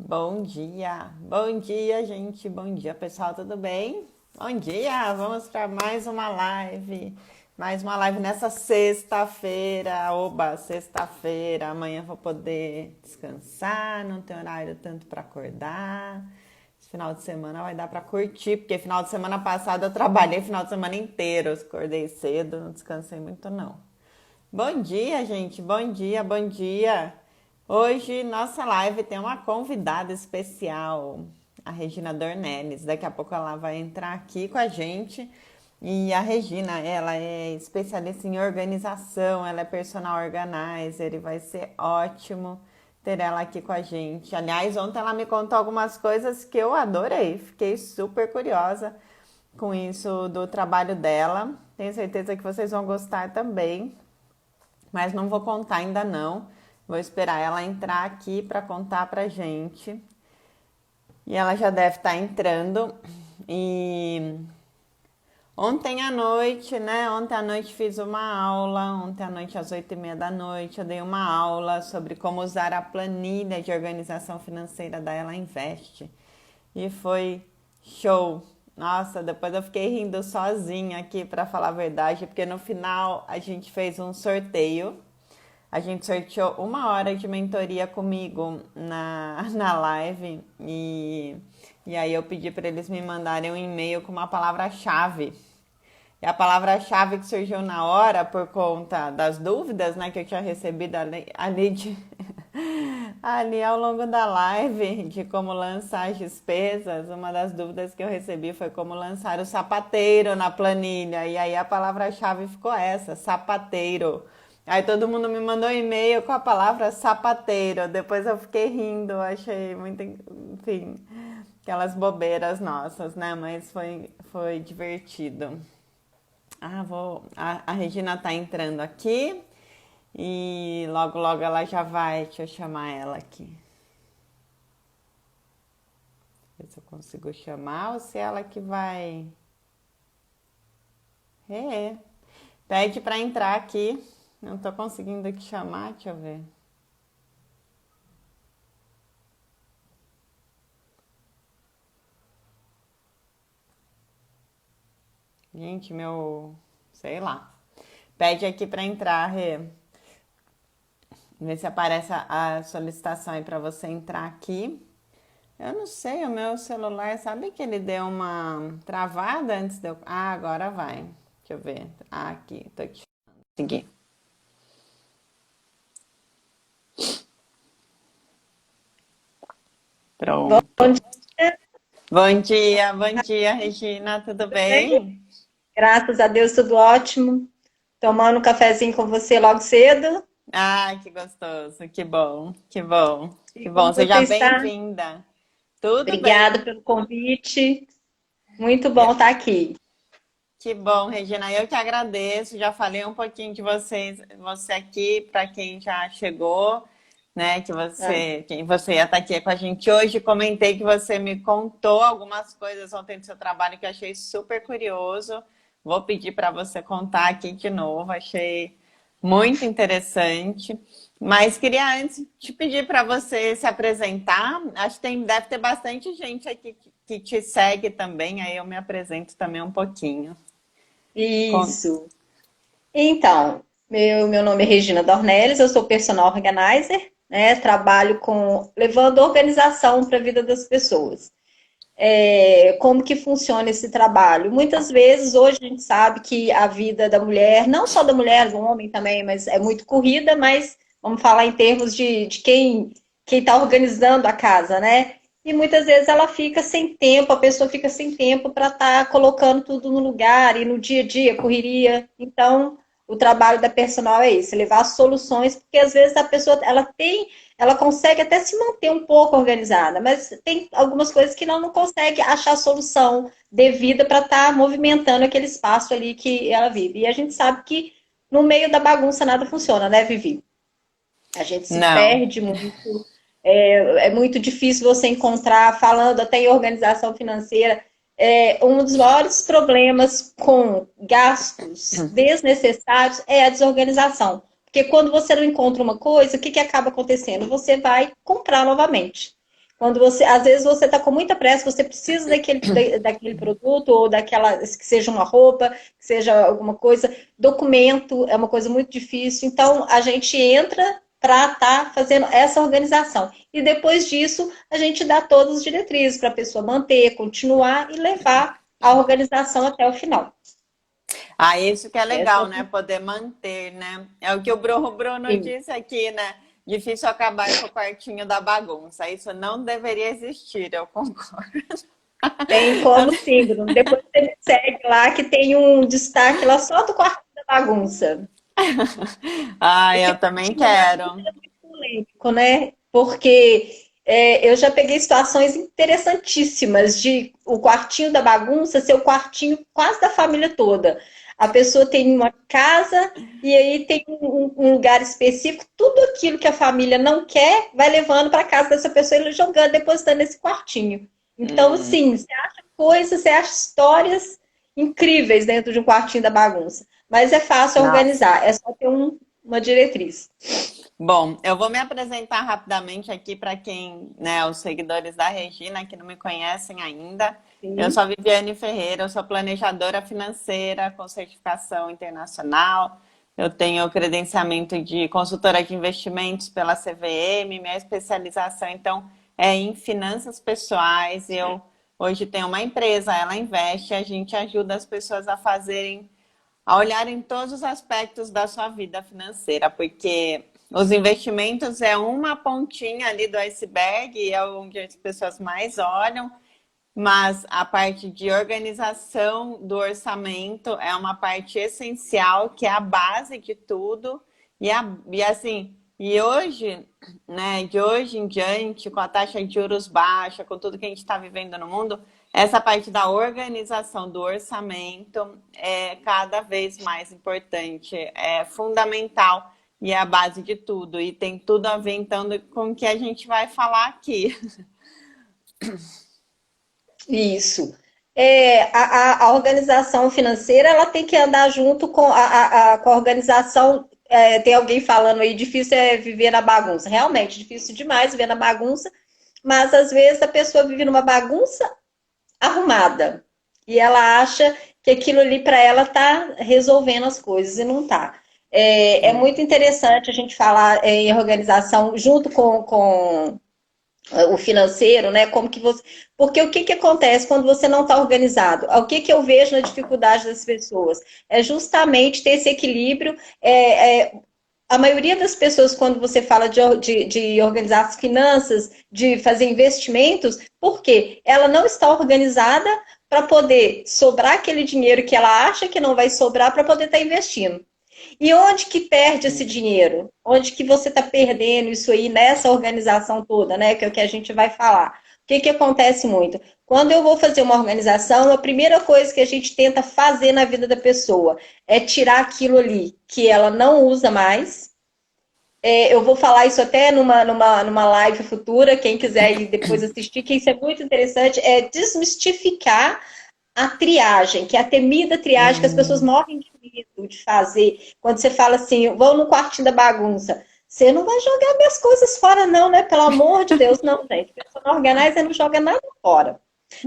Bom dia, gente. Bom dia, pessoal. Tudo bem? Bom dia. Vamos para mais uma live. Mais uma live nessa sexta-feira. Oba, sexta-feira. Amanhã vou poder descansar, não tem horário tanto para acordar. Esse final de semana vai dar para curtir, porque final de semana passado eu trabalhei final de semana inteiro. Eu acordei cedo, não descansei muito não. Bom dia, gente. Bom dia, bom dia. Hoje, nossa live tem uma convidada especial, a Regina Dornelles. Daqui a pouco ela vai entrar aqui com a gente. E a Regina, ela é especialista em organização, ela é personal organizer e vai ser ótimo ter ela aqui com a gente. Aliás, ontem ela me contou algumas coisas que eu adorei, fiquei super curiosa com isso do trabalho dela. Tenho certeza que vocês vão gostar também, mas não vou contar ainda não. Vou esperar ela entrar aqui para contar pra gente. E ela já deve estar entrando. E ontem à noite, né? Ontem à noite fiz uma aula. Ontem à noite, às 8h30 da noite, eu dei uma aula sobre como usar a planilha de organização financeira da Ela Invest. E foi show. Nossa, depois eu fiquei rindo sozinha aqui, para falar a verdade, porque no final a gente fez um sorteio. A gente sorteou 1 hora de mentoria comigo na live e aí eu pedi para eles me mandarem um e-mail com uma palavra-chave. E a palavra-chave que surgiu na hora por conta das dúvidas, né, que eu tinha recebido ali ao longo da live de como lançar as despesas, uma das dúvidas que eu recebi foi como lançar o sapateiro na planilha. E aí a palavra-chave ficou essa, sapateiro. Aí todo mundo me mandou um e-mail com a palavra sapateiro. Depois eu fiquei rindo, achei muito, enfim, aquelas bobeiras nossas, né? Mas foi divertido. A Regina tá entrando aqui e logo logo ela já vai. Deixa eu chamar ela aqui. Ver se eu consigo chamar ou se ela que vai. Pede pra entrar aqui. Não tô conseguindo aqui chamar, deixa eu ver. Gente, sei lá. Pede aqui pra entrar, Rê. Vê se aparece a solicitação aí pra você entrar aqui. Eu não sei, o meu celular, sabe que ele deu uma travada antes de eu... Ah, agora vai. Deixa eu ver. Ah, aqui, tô te chamando. Seguir. Bom Pronto. dia, Bom dia, Regina, tudo tudo bem? bem? Graças a Deus, tudo ótimo. Tomando um cafezinho com você logo cedo. Ah, que gostoso, que bom, que bom, que E bom. como Seja você está? bem-vinda. Tudo Obrigada bem? pelo convite. Muito bom Eu- estar aqui. Que bom, Regina. Eu que agradeço. Já falei um pouquinho de você aqui para quem já chegou, né? Ah, Quem você ia estar aqui com a gente hoje. Comentei que você me contou algumas coisas ontem do seu trabalho que eu achei super curioso. Vou pedir para você contar aqui de novo. Achei muito interessante. Mas queria antes te pedir para você se apresentar. Acho que deve ter bastante gente aqui que te segue também. Aí eu me apresento também um pouquinho. Con- isso. Então, meu nome é Regina Dornelles, eu sou personal organizer, né? Trabalho levando organização para a vida das pessoas. Como que funciona esse trabalho. Muitas vezes, hoje a gente sabe que a vida da mulher, não só da mulher, do homem também, mas é muito corrida, mas vamos falar em termos de quem está organizando a casa, né? E muitas vezes ela fica sem tempo, a pessoa fica sem tempo para estar colocando tudo no lugar e no dia a dia, correria. Então, o trabalho da personal é esse, levar soluções, porque às vezes a pessoa ela consegue até se manter um pouco organizada, mas tem algumas coisas que ela não consegue achar solução devida para estar movimentando aquele espaço ali que ela vive. E a gente sabe que no meio da bagunça nada funciona, né, Vivi? A gente se Não, perde muito, é muito difícil você encontrar, falando até em organização financeira, um dos maiores problemas com gastos desnecessários é a desorganização. Porque quando você não encontra uma coisa, o que acaba acontecendo? Você vai comprar novamente. Quando você, às vezes você está com muita pressa, você precisa daquele produto, ou daquela, que seja uma roupa, que seja alguma coisa. Documento é uma coisa muito difícil. Então, a gente entra para estar fazendo essa organização. E depois disso, a gente dá todas as diretrizes para a pessoa manter, continuar e levar a organização até o final. Ah, isso que é Essa legal, né? Poder manter, né? É o que o Bruno sim. disse aqui, né? Difícil acabar com o quartinho da bagunça. Isso não deveria existir, eu concordo. Tem como sim, Bruno. Depois você me segue lá que tem um destaque lá só do quarto da bagunça. Ah, Esse eu também quartinho da bagunça quero. é muito polêmico, né? Porque eu já peguei situações interessantíssimas de o quartinho da bagunça ser o quartinho quase da família toda. A pessoa tem uma casa e aí tem um lugar específico, tudo aquilo que a família não quer, vai levando para casa dessa pessoa e jogando, depositando nesse quartinho. Então, Hum, assim, você acha coisas, você acha histórias incríveis dentro de um quartinho da bagunça. Mas é fácil nossa. organizar, é só ter uma diretriz. Bom, eu vou me apresentar rapidamente aqui para quem, né, os seguidores da Regina que não me conhecem ainda. Eu Sim. sou a Viviane Ferreira, eu sou planejadora financeira com certificação internacional. Eu tenho credenciamento de consultora de investimentos pela CVM, minha especialização então é em finanças pessoais. Eu hoje tenho uma empresa, ela investe, a gente ajuda as pessoas a olharem todos os aspectos da sua vida financeira, porque os investimentos é uma pontinha ali do iceberg, é onde as pessoas mais olham, mas a parte de organização do orçamento é uma parte essencial, que é a base de tudo. E assim, e hoje, né, de hoje em diante, com a taxa de juros baixa, com tudo que a gente está vivendo no mundo, essa parte da organização do orçamento é cada vez mais importante, é fundamental e é a base de tudo. E tem tudo a ver, então, com o que a gente vai falar aqui. Isso. A organização financeira ela tem que andar junto com com a organização. Tem alguém falando aí, difícil é viver na bagunça. Realmente, difícil demais viver na bagunça, mas às vezes a pessoa vive numa bagunça arrumada e ela acha que aquilo ali para ela tá resolvendo as coisas e não tá. É muito interessante a gente falar em organização junto com o financeiro, né? Como que você. Porque o que, que acontece quando você não está organizado? O que, que eu vejo na dificuldade das pessoas? É justamente ter esse equilíbrio. A maioria das pessoas, quando você fala de organizar as finanças, de fazer investimentos, por quê? Ela não está organizada para poder sobrar aquele dinheiro que ela acha que não vai sobrar para poder estar investindo. E onde que perde esse dinheiro? Onde que você está perdendo isso aí nessa organização toda, né? Que é o que a gente vai falar. O que que acontece muito? Quando eu vou fazer uma organização, a primeira coisa que a gente tenta fazer na vida da pessoa é tirar aquilo ali que ela não usa mais. Eu vou falar isso até numa live futura, quem quiser ir depois assistir, que isso é muito interessante, é desmistificar a triagem, que é a temida triagem, que as pessoas Hum. morrem de medo de fazer. Quando você fala assim, vão no quartinho da bagunça, você não vai jogar minhas coisas fora, não, né? Pelo amor de Deus, não, gente. Personal organizer não joga nada fora.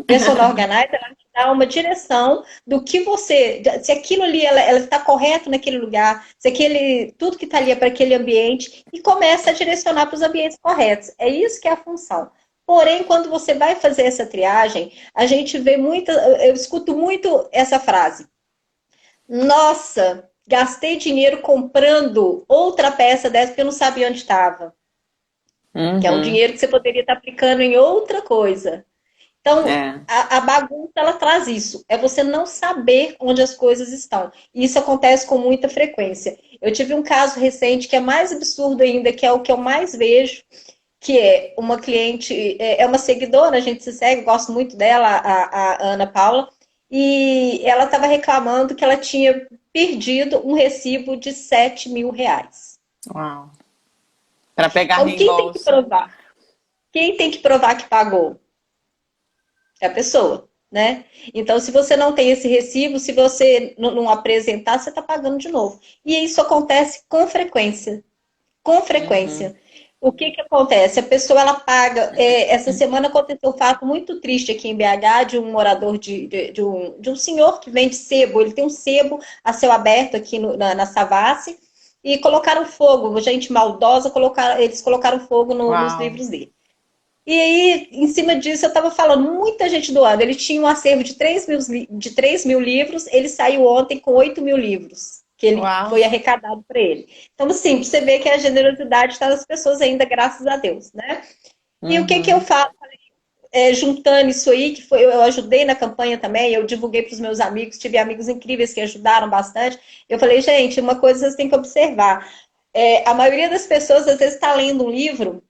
Personal organizer, ela te dá uma direção do que você, se aquilo ali ela está correto naquele lugar, se aquele tudo que está ali é para aquele ambiente e começa a direcionar para os ambientes corretos. É isso que é a função. Porém, quando você vai fazer essa triagem, a gente vê muita, eu escuto muito essa frase. Nossa, gastei dinheiro comprando outra peça dessa porque eu não sabia onde estava. Que é um Uhum. dinheiro que você poderia estar aplicando em outra coisa. Então, É. a bagunça, ela traz isso. É você não saber onde as coisas estão. E isso acontece com muita frequência. Eu tive um caso recente que é mais absurdo ainda, que é o que eu mais vejo, que é uma cliente, é uma seguidora, a gente se segue, gosto muito dela, a Ana Paula, e ela estava reclamando que ela tinha perdido um recibo de R$ 7.000. Uau. Para pegar Então, quem tem que reembolso. provar? Quem tem que provar que pagou? É a pessoa, né? Então, se você não tem esse recibo, se você não apresentar, você está pagando de novo. E isso acontece com frequência. Com Uhum. frequência. O que que acontece? A pessoa, ela paga... essa semana aconteceu um fato muito triste aqui em BH, de um morador, de um senhor que vende sebo. Ele tem um sebo a céu aberto aqui na Savassi, e colocaram fogo, gente maldosa, eles colocaram fogo nos Uau. livros dele. E aí, em cima disso, eu estava falando, muita gente doando. Ele tinha um acervo de 3 mil livros, ele saiu ontem com 8 mil livros, que ele Uau. foi arrecadado para ele. Então, assim, você vê que a generosidade está nas pessoas ainda, graças a Deus, né? E o que que eu Uhum. falo, juntando isso aí, que foi, eu ajudei na campanha também, eu divulguei para os meus amigos, tive amigos incríveis que ajudaram bastante. Eu falei, gente, uma coisa vocês têm que observar. A maioria das pessoas, às vezes, está lendo um livro,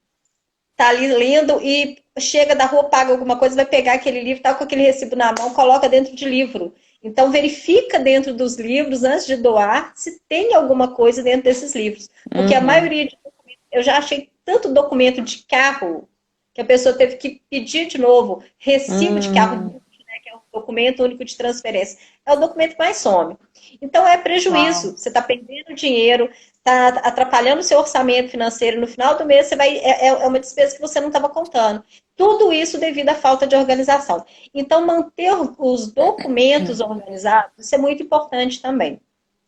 tá ali lendo e chega da rua, paga alguma coisa, vai pegar aquele livro, tá com aquele recibo na mão, coloca dentro de livro. Então, verifica dentro dos livros, antes de doar, se tem alguma coisa dentro desses livros. Porque a Uhum. maioria de documentos, eu já achei tanto documento de carro, que a pessoa teve que pedir de novo, recibo de carro, Hum. né, que é o documento único de transferência. É o documento que mais some. Então, é Uau. prejuízo. Você está perdendo dinheiro, está atrapalhando o seu orçamento financeiro. No final do mês, é uma despesa que você não estava contando. Tudo isso devido à falta de organização. Então, manter os documentos organizados, isso é muito importante também.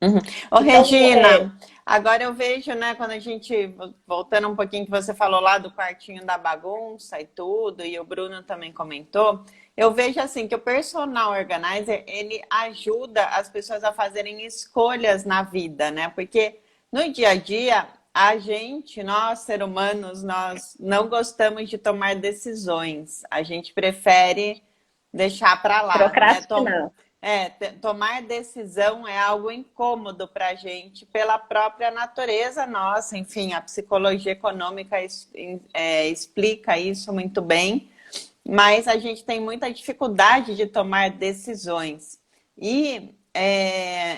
Uhum. Ô, Então, Regina, agora eu vejo, né, quando a gente, voltando um pouquinho que você falou lá do quartinho da bagunça e tudo, e o Bruno também comentou, eu vejo assim que o personal organizer, ele ajuda as pessoas a fazerem escolhas na vida, né? Porque no dia a dia, a gente, nós, seres humanos, nós não gostamos de tomar decisões. A gente prefere deixar para lá, né? procrastinar. Tomar decisão é algo incômodo para a gente, pela própria natureza nossa. Enfim, a psicologia econômica explica isso muito bem, mas a gente tem muita dificuldade de tomar decisões. E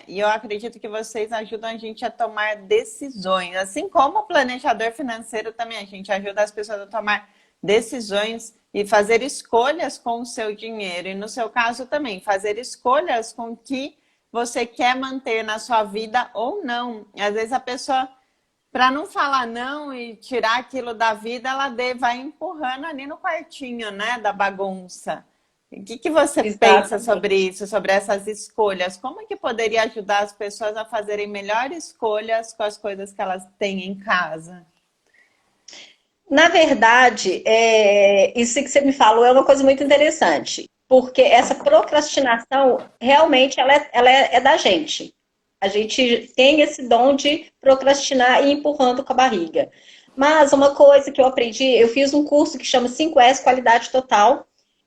eu acredito que vocês ajudam a gente a tomar decisões, assim como o planejador financeiro também, a gente ajuda as pessoas a tomar decisões e fazer escolhas com o seu dinheiro. E no seu caso também, fazer escolhas com o que você quer manter na sua vida ou não. Às vezes a pessoa, para não falar não e tirar aquilo da vida, ela vai empurrando ali no quartinho, né, da bagunça. O que você pensa sobre Exatamente. isso, sobre essas escolhas? Como é que poderia ajudar as pessoas a fazerem melhores escolhas com as coisas que elas têm em casa? Na verdade, isso que você me falou é uma coisa muito interessante, porque essa procrastinação realmente ela é da gente. A gente tem esse dom de procrastinar e ir empurrando com a barriga. Mas uma coisa que eu aprendi, eu fiz um curso que chama 5S Qualidade Total,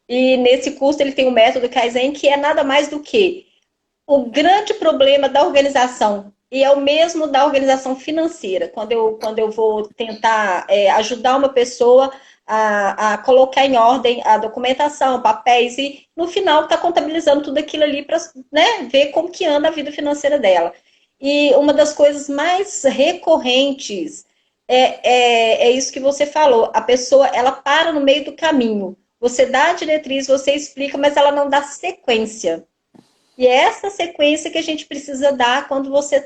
e nesse curso ele tem um método Kaizen que é nada mais do que o grande problema da organização, e é o mesmo da organização financeira, quando eu vou tentar ajudar uma pessoa a colocar em ordem a documentação, papéis, e no final está contabilizando tudo aquilo ali para, né, ver como que anda a vida financeira dela. E uma das coisas mais recorrentes é isso que você falou. A pessoa, ela para no meio do caminho. Você dá a diretriz, você explica, mas ela não dá sequência. E é essa sequência que a gente precisa dar quando você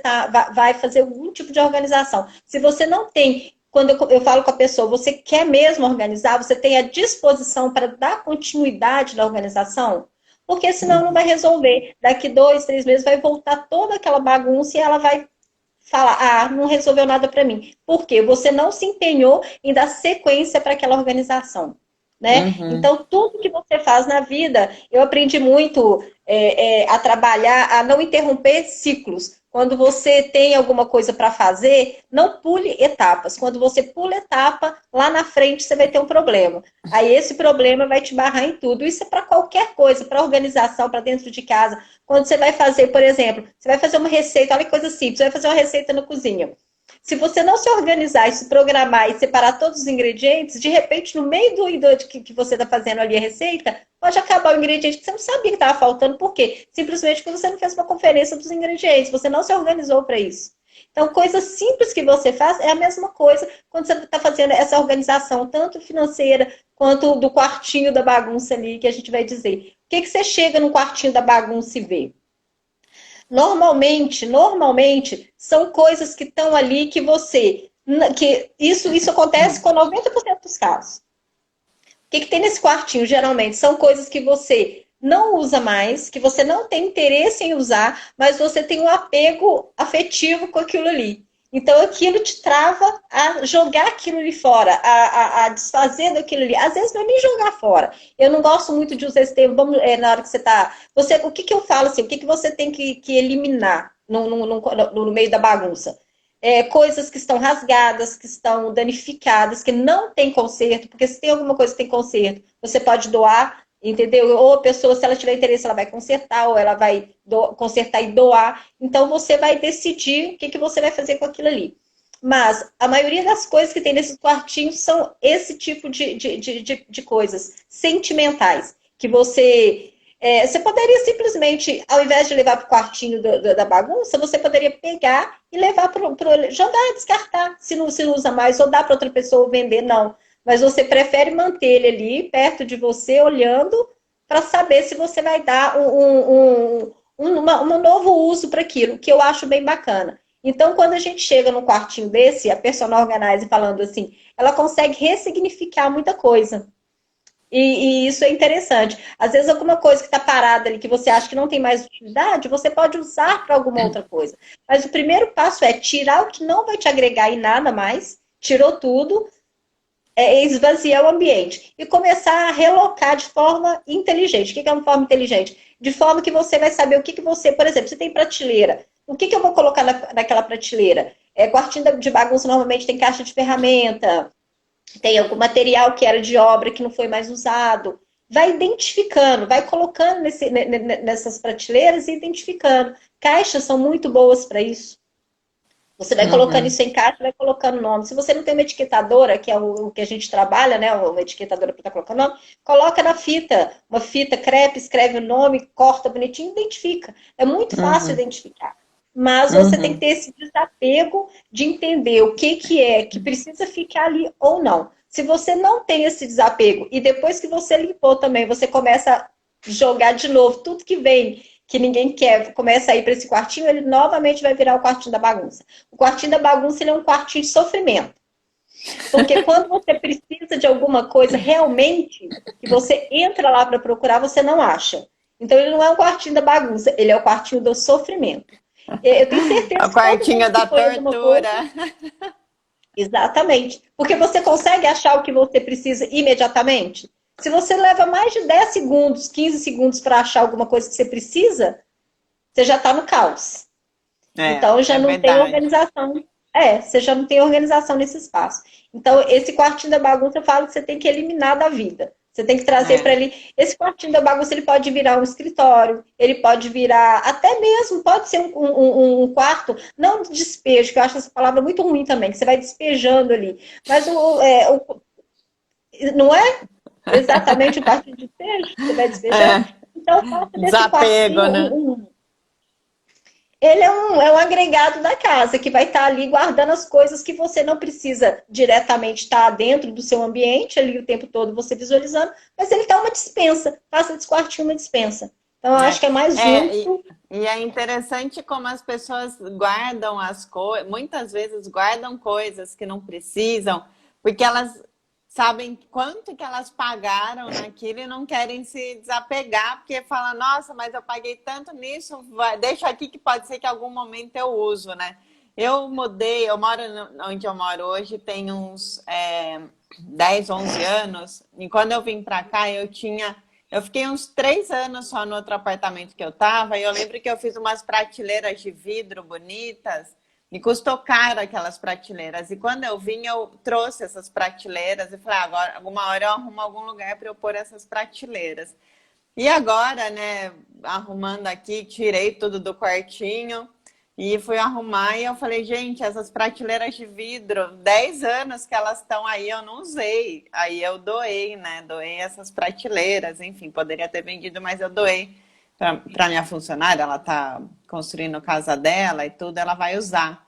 vai fazer algum tipo de organização. Se você não tem, quando eu falo com a pessoa, você quer mesmo organizar, você tem a disposição para dar continuidade na organização? Porque senão não vai resolver. Daqui 2, 3 meses vai voltar toda aquela bagunça e ela vai falar, não resolveu nada para mim. Por quê? Você não se empenhou em dar sequência para aquela organização. Né? Uhum. Então, tudo que você faz na vida, eu aprendi muito a trabalhar, a não interromper ciclos. Quando você tem alguma coisa para fazer, não pule etapas. Quando você pula etapa, lá na frente você vai ter um problema. Aí esse problema vai te barrar em tudo. Isso é para qualquer coisa, para organização, para dentro de casa. Quando você vai fazer, por exemplo, você vai fazer uma receita, olha que coisa simples, você vai fazer uma receita na cozinha. Se você não se organizar e se programar e separar todos os ingredientes, de repente, no meio do que você está fazendo ali a receita, pode acabar o ingrediente que você não sabia que estava faltando. Por quê? Simplesmente porque você não fez uma conferência dos ingredientes, você não se organizou para isso. Então, coisas simples que você faz é a mesma coisa quando você está fazendo essa organização, tanto financeira quanto do quartinho da bagunça ali, que a gente vai dizer. O que você chega no quartinho da bagunça e vê? Normalmente, são coisas que estão ali que você Que isso acontece com 90% dos casos. O que tem nesse quartinho, geralmente? São coisas que você não usa mais, que você não tem interesse em usar, mas você tem um apego afetivo com aquilo ali. Então, aquilo te trava a jogar aquilo ali fora, a desfazer daquilo ali. Às vezes, não é nem jogar fora. Eu não gosto muito de usar esse termo, na hora que você está... O que eu falo assim? O que você tem que eliminar no meio da bagunça? Coisas que estão rasgadas, que estão danificadas, que não tem conserto, porque se tem alguma coisa que tem conserto, você pode doar, entendeu? Ou a pessoa, se ela tiver interesse, ela vai consertar, ou ela vai consertar e doar. Então, você vai decidir o que você vai fazer com aquilo ali. Mas a maioria das coisas que tem nesses quartinhos são esse tipo de coisas sentimentais, que você poderia simplesmente, ao invés de levar para o quartinho da bagunça, você poderia pegar e levar para jogar, descartar, se não usa mais, ou dar para outra pessoa vender, não. Mas você prefere manter ele ali, perto de você, olhando, para saber se você vai dar um novo uso para aquilo, que eu acho bem bacana. Então, quando a gente chega num quartinho desse, a personal organizer falando assim, ela consegue ressignificar muita coisa. E isso é interessante. Às vezes, alguma coisa que está parada ali, que você acha que não tem mais utilidade, você pode usar para alguma outra coisa. Mas o primeiro passo é tirar o que não vai te agregar em nada mais, tirou tudo, esvaziar o ambiente e começar a relocar de forma inteligente. O que é uma forma inteligente? De forma que você vai saber o que você, por exemplo, você tem prateleira. O que eu vou colocar naquela prateleira? Quartinho de bagunça normalmente tem caixa de ferramenta, tem algum material que era de obra que não foi mais usado. Vai identificando, vai colocando nessas prateleiras e identificando. Caixas são muito boas para isso. Você vai colocando Uhum. isso em caixa, vai colocando nome. Se você não tem uma etiquetadora, que é o que a gente trabalha, né? Uma etiquetadora para estar colocando nome, coloca na fita, uma fita crepe, escreve o nome, corta bonitinho, identifica. É muito fácil Uhum. identificar. Mas você tem que Uhum. ter esse desapego de entender o que é que precisa ficar ali ou não. Se você não tem esse desapego e depois que você limpou também, você começa a jogar de novo tudo que vem, que ninguém quer, começa a ir para esse quartinho, ele novamente vai virar o quartinho da bagunça. O quartinho da bagunça ele é um quartinho de sofrimento. Porque quando você precisa de alguma coisa realmente, que você entra lá para procurar, você não acha. Então ele não é um quartinho da bagunça, ele é o quartinho do sofrimento. Eu tenho A certeza que todo quartinha mundo que da foi alguma coisa. tortura. Exatamente. Porque você consegue achar o que você precisa imediatamente. Se você leva mais de 10 segundos, 15 segundos para achar alguma coisa que você precisa, você já está no caos. Então já É não tem verdade. organização. Você já não tem organização nesse espaço. Então, esse quartinho da bagunça eu falo que você tem que eliminar da vida. Você tem que trazer para É. ele. Esse quartinho da bagunça ele pode virar um escritório, ele pode virar até mesmo, pode ser um quarto, não de despejo, que eu acho essa palavra muito ruim também, que você vai despejando ali. Mas não é exatamente o quarto de despejo, que você vai despejando. É. Então, faça desse Desapego, quartinho né? ele é um agregado da casa que vai estar ali guardando as coisas que você não precisa diretamente estar dentro do seu ambiente, ali o tempo todo você visualizando, mas ele está uma dispensa, faça desse quartinho uma dispensa. Então, eu acho que é mais justo. E é interessante como as pessoas guardam as coisas, muitas vezes guardam coisas que não precisam, porque elas sabem quanto que elas pagaram naquilo e não querem se desapegar, porque falam, nossa, mas eu paguei tanto nisso, deixa aqui que pode ser que em algum momento eu uso, né? Eu mudei, eu moro onde eu moro hoje, tem uns 10, 11 anos, e quando eu vim para cá, eu fiquei uns 3 anos só no outro apartamento que eu tava, e eu lembro que eu fiz umas prateleiras de vidro bonitas, e custou caro aquelas prateleiras. E quando eu vim, eu trouxe essas prateleiras e falei, agora, alguma hora eu arrumo algum lugar para eu pôr essas prateleiras. E agora, né, arrumando aqui, tirei tudo do quartinho e fui arrumar e eu falei, gente, essas prateleiras de vidro, 10 anos que elas estão aí, eu não usei. Aí eu doei, né? Doei essas prateleiras, enfim, poderia ter vendido, mas eu doei para minha funcionária, ela tá construindo a casa dela e tudo, ela vai usar.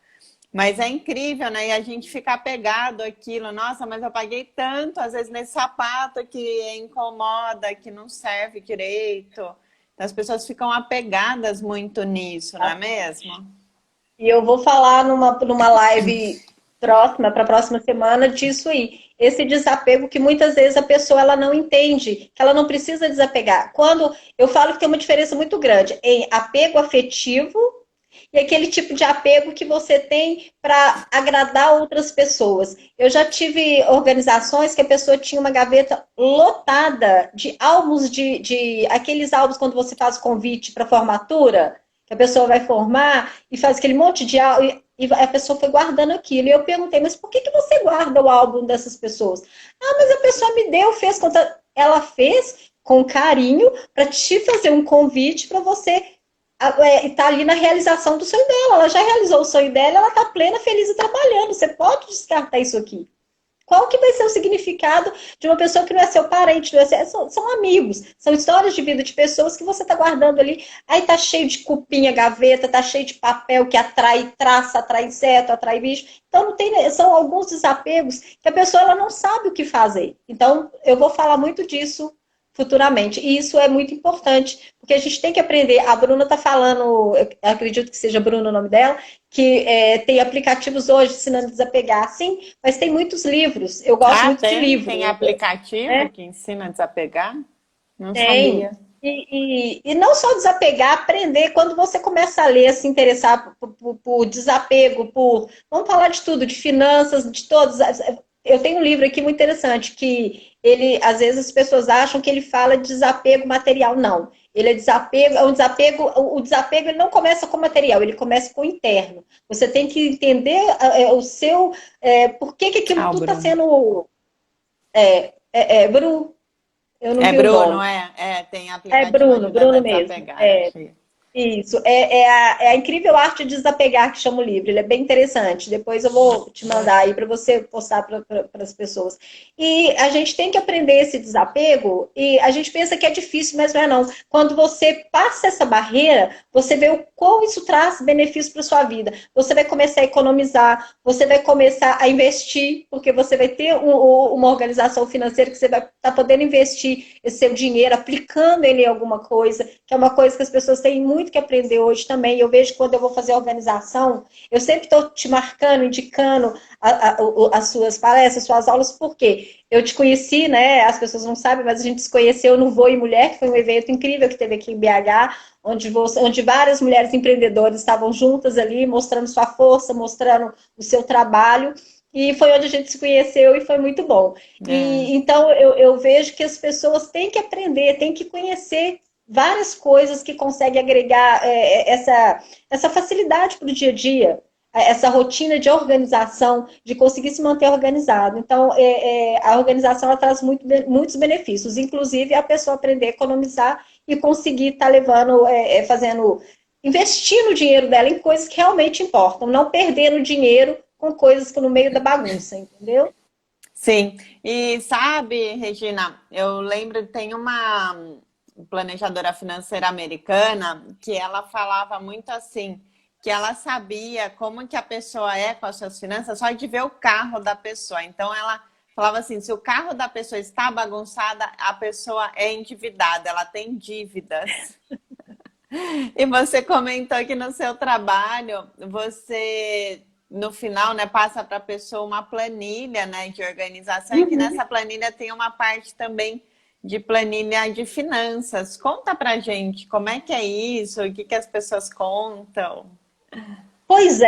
Mas é incrível, né? E a gente fica apegado àquilo. Nossa, mas eu paguei tanto, às vezes, nesse sapato que incomoda, que não serve direito. Então, as pessoas ficam apegadas muito nisso, não é mesmo? E eu vou falar numa live para a próxima semana disso aí. Esse desapego que muitas vezes a pessoa ela não entende, que ela não precisa desapegar. Quando eu falo que tem uma diferença muito grande em apego afetivo e aquele tipo de apego que você tem para agradar outras pessoas. Eu já tive organizações que a pessoa tinha uma gaveta lotada de álbuns de aqueles álbuns quando você faz o convite para formatura, que a pessoa vai formar e faz aquele monte de álbum. E a pessoa foi guardando aquilo. E eu perguntei, mas por que você guarda o álbum dessas pessoas? Ah, mas a pessoa me deu, fez conta. Ela fez com carinho para te fazer um convite para você estar ali na realização do sonho dela. Ela já realizou o sonho dela, ela está plena, feliz e trabalhando. Você pode descartar isso aqui. Qual que vai ser o significado de uma pessoa que não é seu parente, não é seu, são amigos, são histórias de vida de pessoas que você está guardando ali. Aí tá cheio de cupinha, gaveta, tá cheio de papel que atrai traça, atrai inseto, atrai bicho. Então não tem, são alguns desapegos que a pessoa ela não sabe o que fazer. Então eu vou falar muito disso futuramente. E isso é muito importante, porque a gente tem que aprender. A Bruna está falando, eu acredito que seja Bruna o nome dela, que tem aplicativos hoje ensinando a desapegar, sim, mas tem muitos livros. Eu gosto Ah, muito de tem? livro, Tem aplicativo né? que ensina a desapegar? Não Tem. sabia. E não só desapegar, aprender quando você começa a ler, se interessar por desapego, por. Vamos falar de tudo, de finanças, de todos. Eu tenho um livro aqui muito interessante que ele, às vezes, as pessoas acham que ele fala de desapego material. Não. Ele é um desapego, o desapego ele não começa com material, ele começa com o interno. Você tem que entender o seu. Por que aquilo Ah, o tudo está Bruno. sendo. Bru, eu não É vi o Bruno, nome. tem É aplicativo Bruno, ajudando a Bruno mesmo. desapegar aqui. Isso, é a incrível arte de desapegar que chama o livro. Ele é bem interessante. Depois eu vou te mandar aí para você postar para as pessoas. E a gente tem que aprender esse desapego. E a gente pensa que é difícil, mas não é não. Quando você passa essa barreira, você vê o quão isso traz benefício para sua vida. Você vai começar a economizar, você vai começar a investir, porque você vai ter uma organização financeira que você vai estar podendo investir esse seu dinheiro, aplicando ele em alguma coisa, que é uma coisa que as pessoas têm muito que aprender hoje também. Eu vejo que quando eu vou fazer organização, eu sempre estou te marcando, indicando as suas palestras, suas aulas, por quê? Eu te conheci, né? As pessoas não sabem, mas a gente se conheceu no Voe Mulher, que foi um evento incrível que teve aqui em BH, onde várias mulheres empreendedoras estavam juntas ali, mostrando sua força, mostrando o seu trabalho. E foi onde a gente se conheceu e foi muito bom. É. E então eu vejo que as pessoas têm que aprender, têm que conhecer várias coisas que conseguem agregar essa facilidade para o dia a dia, essa rotina de organização, de conseguir se manter organizado. Então, a organização ela traz muitos benefícios, inclusive a pessoa aprender a economizar e conseguir estar levando, investindo o dinheiro dela em coisas que realmente importam, não perdendo dinheiro com coisas que no meio da bagunça, entendeu? Sim, e sabe, Regina, eu lembro, tem uma planejadora financeira americana que ela falava muito assim, que ela sabia como que a pessoa é com as suas finanças só de ver o carro da pessoa. Então ela falava assim, se o carro da pessoa está bagunçada, a pessoa é endividada, ela tem dívidas. E você comentou que no seu trabalho você no final, né, passa para a pessoa uma planilha, né, de organização e que Uhum. nessa planilha tem uma parte também de planilha de finanças. Conta pra gente como é que é isso, o que que as pessoas contam. Pois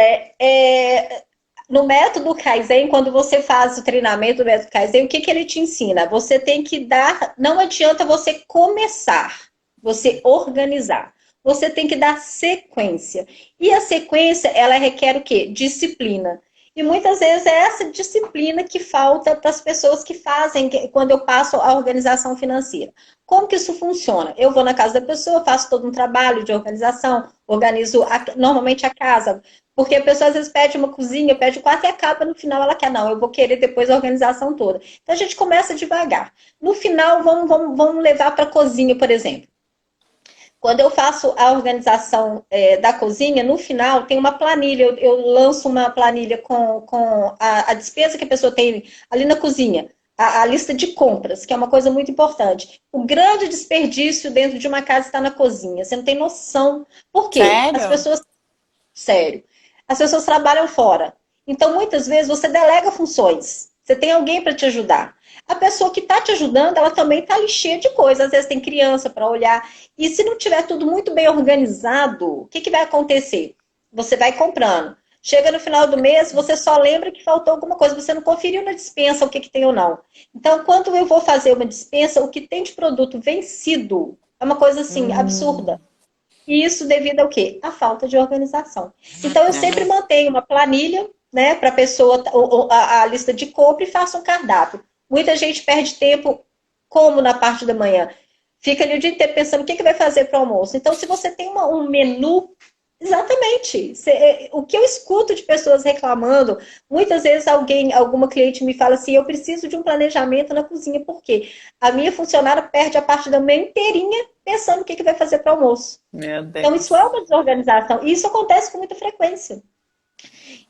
no método Kaizen, quando você faz o treinamento do método Kaizen, o que, que ele te ensina? Você tem que dar, não adianta você começar, você organizar. Você tem que dar sequência. E a sequência, ela requer o quê? Disciplina. E muitas vezes é essa disciplina que falta para as pessoas que fazem, quando eu passo a organização financeira. Como que isso funciona? Eu vou na casa da pessoa, faço todo um trabalho de organização, organizo normalmente a casa, porque a pessoa às vezes pede uma cozinha, pede o quarto e acaba no final ela quer, não, eu vou querer depois a organização toda. Então a gente começa devagar. No final, vamos levar para a cozinha, por exemplo. Quando eu faço a organização da cozinha, no final tem uma planilha, eu lanço uma planilha com a despesa que a pessoa tem ali na cozinha, a lista de compras, que é uma coisa muito importante. O grande desperdício dentro de uma casa está na cozinha, você não tem noção. Por quê? As Sério? pessoas, sério, as pessoas trabalham fora. Então, muitas vezes, você delega funções. Você tem alguém para te ajudar. A pessoa que está te ajudando, ela também está ali cheia de coisas. Às vezes tem criança para olhar. E se não tiver tudo muito bem organizado, o que, que vai acontecer? Você vai comprando. Chega no final do mês, você só lembra que faltou alguma coisa. Você não conferiu na despensa o que, que tem ou não. Então, quando eu vou fazer uma despensa, o que tem de produto vencido é uma coisa assim, absurda. E isso devido ao quê? A falta de organização. Então, eu sempre É. mantenho uma planilha, né, para a pessoa, a lista de compra e faça um cardápio. Muita gente perde tempo, como na parte da manhã. Fica ali o dia inteiro pensando o que, que vai fazer para o almoço. Então, se você tem um menu, exatamente. O que eu escuto de pessoas reclamando, muitas vezes alguma cliente me fala assim, eu preciso de um planejamento na cozinha, porque a minha funcionária perde a parte da manhã inteirinha pensando o que, que vai fazer para o almoço. Meu Então, isso é Deus. uma desorganização. E isso acontece com muita frequência.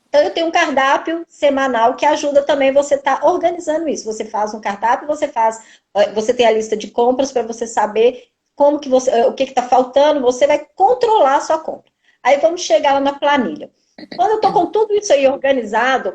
Então, eu tenho um cardápio semanal que ajuda também você estar organizando isso. Você faz um cardápio, você tem a lista de compras para você saber como que você, o que está faltando, você vai controlar a sua compra. Aí vamos chegar lá na planilha. Quando eu estou com tudo isso aí organizado,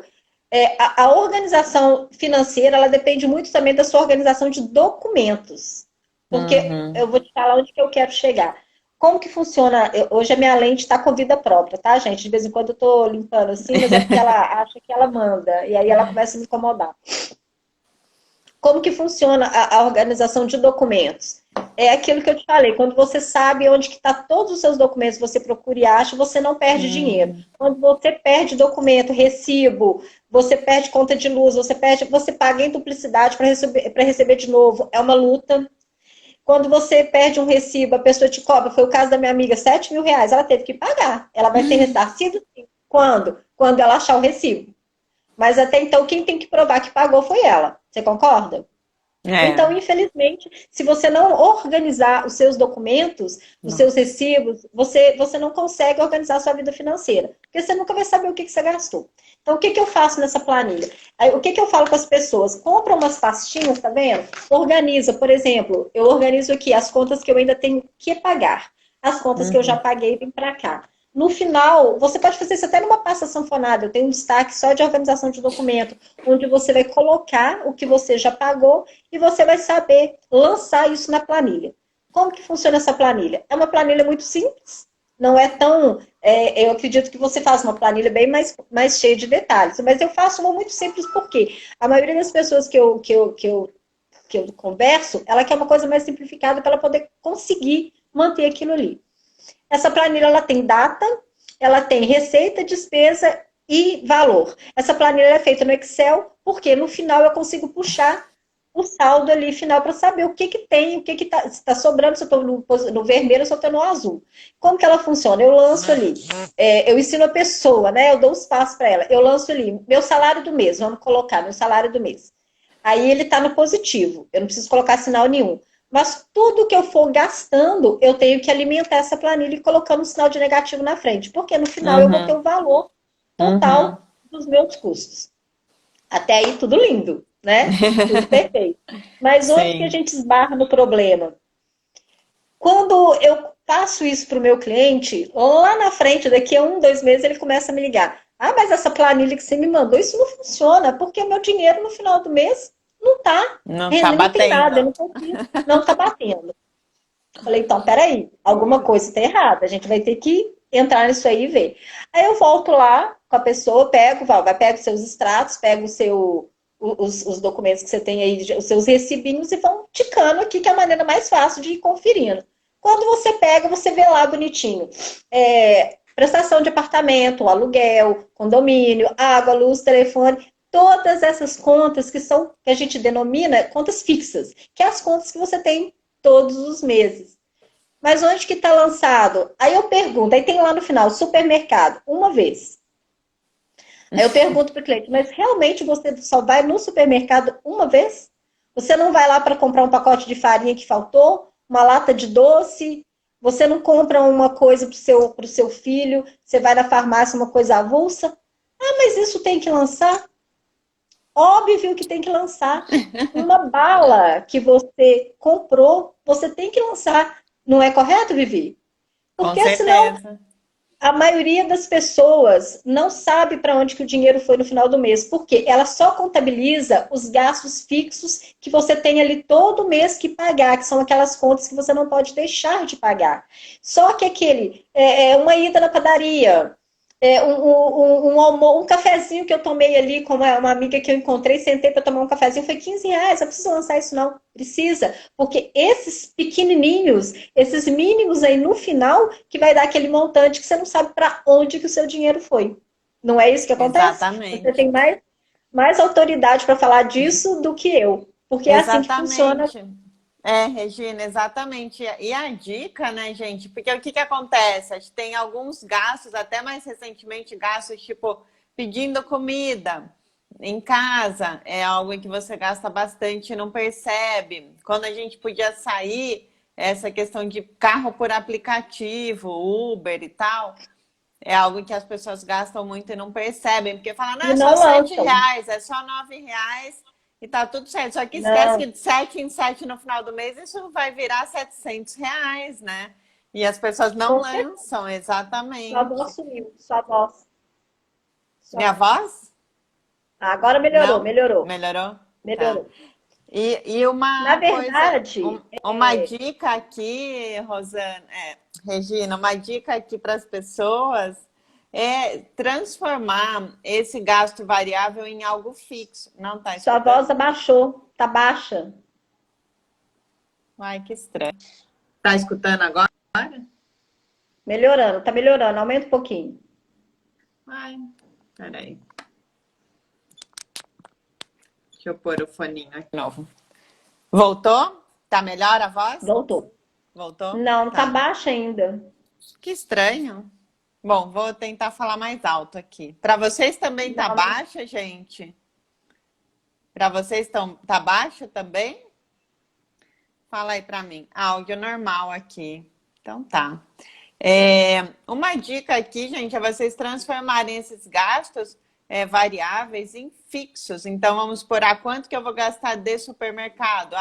a organização financeira, ela depende muito também da sua organização de documentos. Porque Uhum. eu vou te falar onde que eu quero chegar. Como que funciona? Hoje a minha lente está com vida própria, tá, gente? De vez em quando eu tô limpando assim, mas é porque ela acha que ela manda. E aí ela começa a me incomodar. Como que funciona a organização de documentos? É aquilo que eu te falei, quando você sabe onde que está todos os seus documentos, você procura e acha, você não perde dinheiro. Hum. Quando você perde documento, recibo, você perde conta de luz, você paga em duplicidade para receber de novo, é uma luta. Quando você perde um recibo, a pessoa te cobra, foi o caso da minha amiga, R$ 7.000, ela teve que pagar. Ela vai ser ressarcida sim. Quando? Quando ela achar o recibo. Mas até então, quem tem que provar que pagou foi ela. Você concorda? Então, É. infelizmente, se você não organizar os seus documentos, os seus Nossa. recibos, você não consegue organizar a sua vida financeira. Porque você nunca vai saber o que você gastou. Então, o que eu faço nessa planilha? Aí, o que eu falo com as pessoas? Compra umas pastinhas, tá vendo? Organiza, por exemplo, eu organizo aqui as contas que eu ainda tenho que pagar. As contas que eu já Uhum. paguei vêm para cá. No final, você pode fazer isso até numa pasta sanfonada. Eu tenho um destaque só de organização de documento, onde você vai colocar o que você já pagou e você vai saber lançar isso na planilha. Como que funciona essa planilha? É uma planilha muito simples, não é tão... eu acredito que você faz uma planilha bem mais cheia de detalhes, mas eu faço uma muito simples porque a maioria das pessoas que eu converso, ela quer uma coisa mais simplificada para ela poder conseguir manter aquilo ali. Essa planilha ela tem data, ela tem receita, despesa e valor. Essa planilha é feita no Excel, porque no final eu consigo puxar o saldo ali final para saber o que que tem, o que que tá, se está sobrando, se eu estou no vermelho ou se eu estou no azul. Como que ela funciona? Eu lanço ali, eu ensino a pessoa, né? Eu dou os passos para ela. Eu lanço ali, meu salário do mês, vamos colocar meu salário do mês. Aí ele está no positivo, eu não preciso colocar sinal nenhum. Mas tudo que eu for gastando, eu tenho que alimentar essa planilha e colocando um sinal de negativo na frente, porque no final eu vou ter Uhum. o valor Uhum. total dos meus custos. Até aí tudo lindo, né? Tudo perfeito. Mas onde que a Sim. gente esbarra no problema? Quando eu passo isso para o meu cliente, lá na frente, daqui a 1, 2 meses, ele começa a me ligar. Ah, mas essa planilha que você me mandou, isso não funciona, porque o meu dinheiro no final do mês não está, Não tá não tem nada, eu batendo. não consigo, não está batendo. Falei, então, peraí, alguma coisa está errada, a gente vai ter que entrar nisso aí e ver. Aí eu volto lá com a pessoa, pego os seus extratos, pego os documentos que você tem aí, os seus recibinhos e vão ticando aqui, que é a maneira mais fácil de ir conferindo. Quando você pega, você vê lá bonitinho. Prestação de apartamento, aluguel, condomínio, água, luz, telefone, todas essas contas que a gente denomina contas fixas, que é as contas que você tem todos os meses. Mas onde que está lançado? Aí eu pergunto, aí tem lá no final, supermercado, uma vez. Aí eu pergunto para o cliente, mas realmente você só vai no supermercado uma vez? Você não vai lá para comprar um pacote de farinha que faltou? Uma lata de doce? Você não compra uma coisa para o seu filho? Você vai na farmácia, uma coisa avulsa? Ah, mas isso tem que lançar? Óbvio que tem que lançar. Uma bala que você comprou, você tem que lançar. Não é correto, Vivi? Com Porque senão certeza. A maioria das pessoas não sabe para onde que o dinheiro foi no final do mês, porque ela só contabiliza os gastos fixos que você tem ali todo mês que pagar, que são aquelas contas que você não pode deixar de pagar. Só que uma ida na padaria, um cafezinho que eu tomei ali com uma amiga que eu encontrei, sentei para tomar um cafezinho, foi R$ 15. Eu preciso lançar isso, não. Precisa. Porque esses pequenininhos, esses mínimos aí no final, que vai dar aquele montante que você não sabe para onde que o seu dinheiro foi. Não é isso que acontece? Você Exatamente. tem mais autoridade para falar disso do que eu. Porque é assim que funciona. Exatamente. É, Regina, exatamente. E a dica, né, gente? Porque o que que acontece? A gente tem alguns gastos, até mais recentemente, gastos tipo pedindo comida em casa, é algo em que você gasta bastante e não percebe. Quando a gente podia sair, essa questão de carro por aplicativo, Uber e tal, é algo que as pessoas gastam muito e não percebem, porque falam, não, E é só não lançam. R$ 7, é só R$ 9 e tá tudo certo. Só que esquece Não. que de 7 em 7 no final do mês isso vai virar R$ 700, né? E as pessoas não Com certeza. lançam, Sua voz exatamente. sumiu. Sua voz. Sua Minha voz. voz? Agora melhorou, Não? melhorou. Melhorou? Tá. Melhorou. E Na uma coisa, verdade, uma dica aqui, Rosana, Regina, uma dica aqui para as pessoas é transformar esse gasto variável em algo fixo. Não está sua voz escutando? abaixou, tá baixa. Ai, que estranho. Tá escutando agora? Melhorando, tá melhorando. Aumenta um pouquinho. Ai, peraí. Deixa eu pôr o foninho aqui de novo. Voltou? Tá melhor a voz? Voltou. Voltou? Não, tá Tá. baixa ainda. Que estranho. Bom, vou tentar falar mais alto aqui. Para vocês também tá Não, não. baixa, gente? Para vocês tá baixa também? Fala aí para mim. Áudio normal aqui. Então tá. Uma dica aqui, gente, é vocês transformarem esses gastos variáveis em fixos. Então, vamos por quanto que eu vou gastar de supermercado?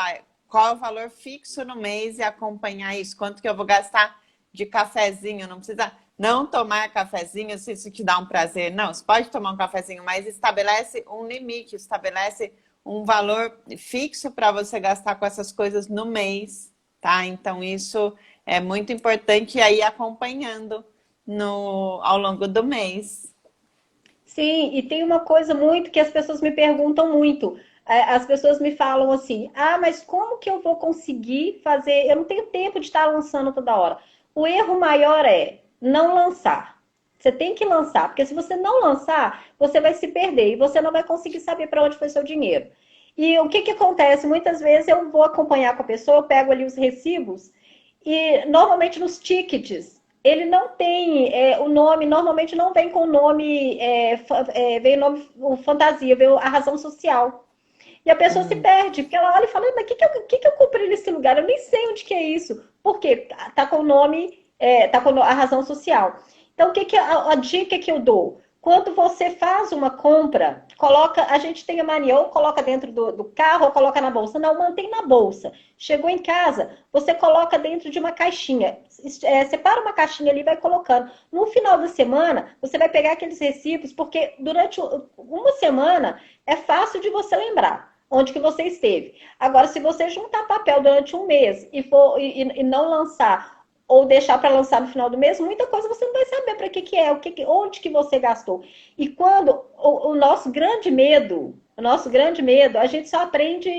Qual é o valor fixo no mês e acompanhar isso? Quanto que eu vou gastar de cafezinho? Não precisa não tomar cafezinho se isso te dá um prazer. Não, você pode tomar um cafezinho, mas estabelece um limite, estabelece um valor fixo para você gastar com essas coisas no mês, tá? Então, isso é muito importante aí acompanhando ao longo do mês. Sim, e tem uma coisa muito que as pessoas me perguntam muito. As pessoas me falam assim: ah, mas como que eu vou conseguir fazer? Eu não tenho tempo de estar lançando toda hora. O erro maior é não lançar. Você tem que lançar, porque se você não lançar, você vai se perder e você não vai conseguir saber para onde foi seu dinheiro. E o que que acontece? Muitas vezes eu vou acompanhar com a pessoa, eu pego ali os recibos e normalmente nos tickets ele não tem o nome, normalmente não vem com o nome, vem o nome o fantasia, vem a razão social. E a pessoa se perde, porque ela olha e fala, mas o que eu comprei nesse lugar? Eu nem sei onde que é isso. Por quê? Tá com o nome, tá com a razão social. Então, o que que a dica que eu dou? Quando você faz uma compra, coloca, a gente tem a mania, ou coloca dentro do carro, ou coloca na bolsa. Não, mantém na bolsa. Chegou em casa, você coloca dentro de uma caixinha. Separa uma caixinha ali e vai colocando. No final da semana, você vai pegar aqueles recibos, porque durante uma semana é fácil de você lembrar onde que você esteve. Agora, se você juntar papel durante um mês e não lançar ou deixar para lançar no final do mês, muita coisa você não vai saber para que é, onde que você gastou. E quando o nosso grande medo, a gente só aprende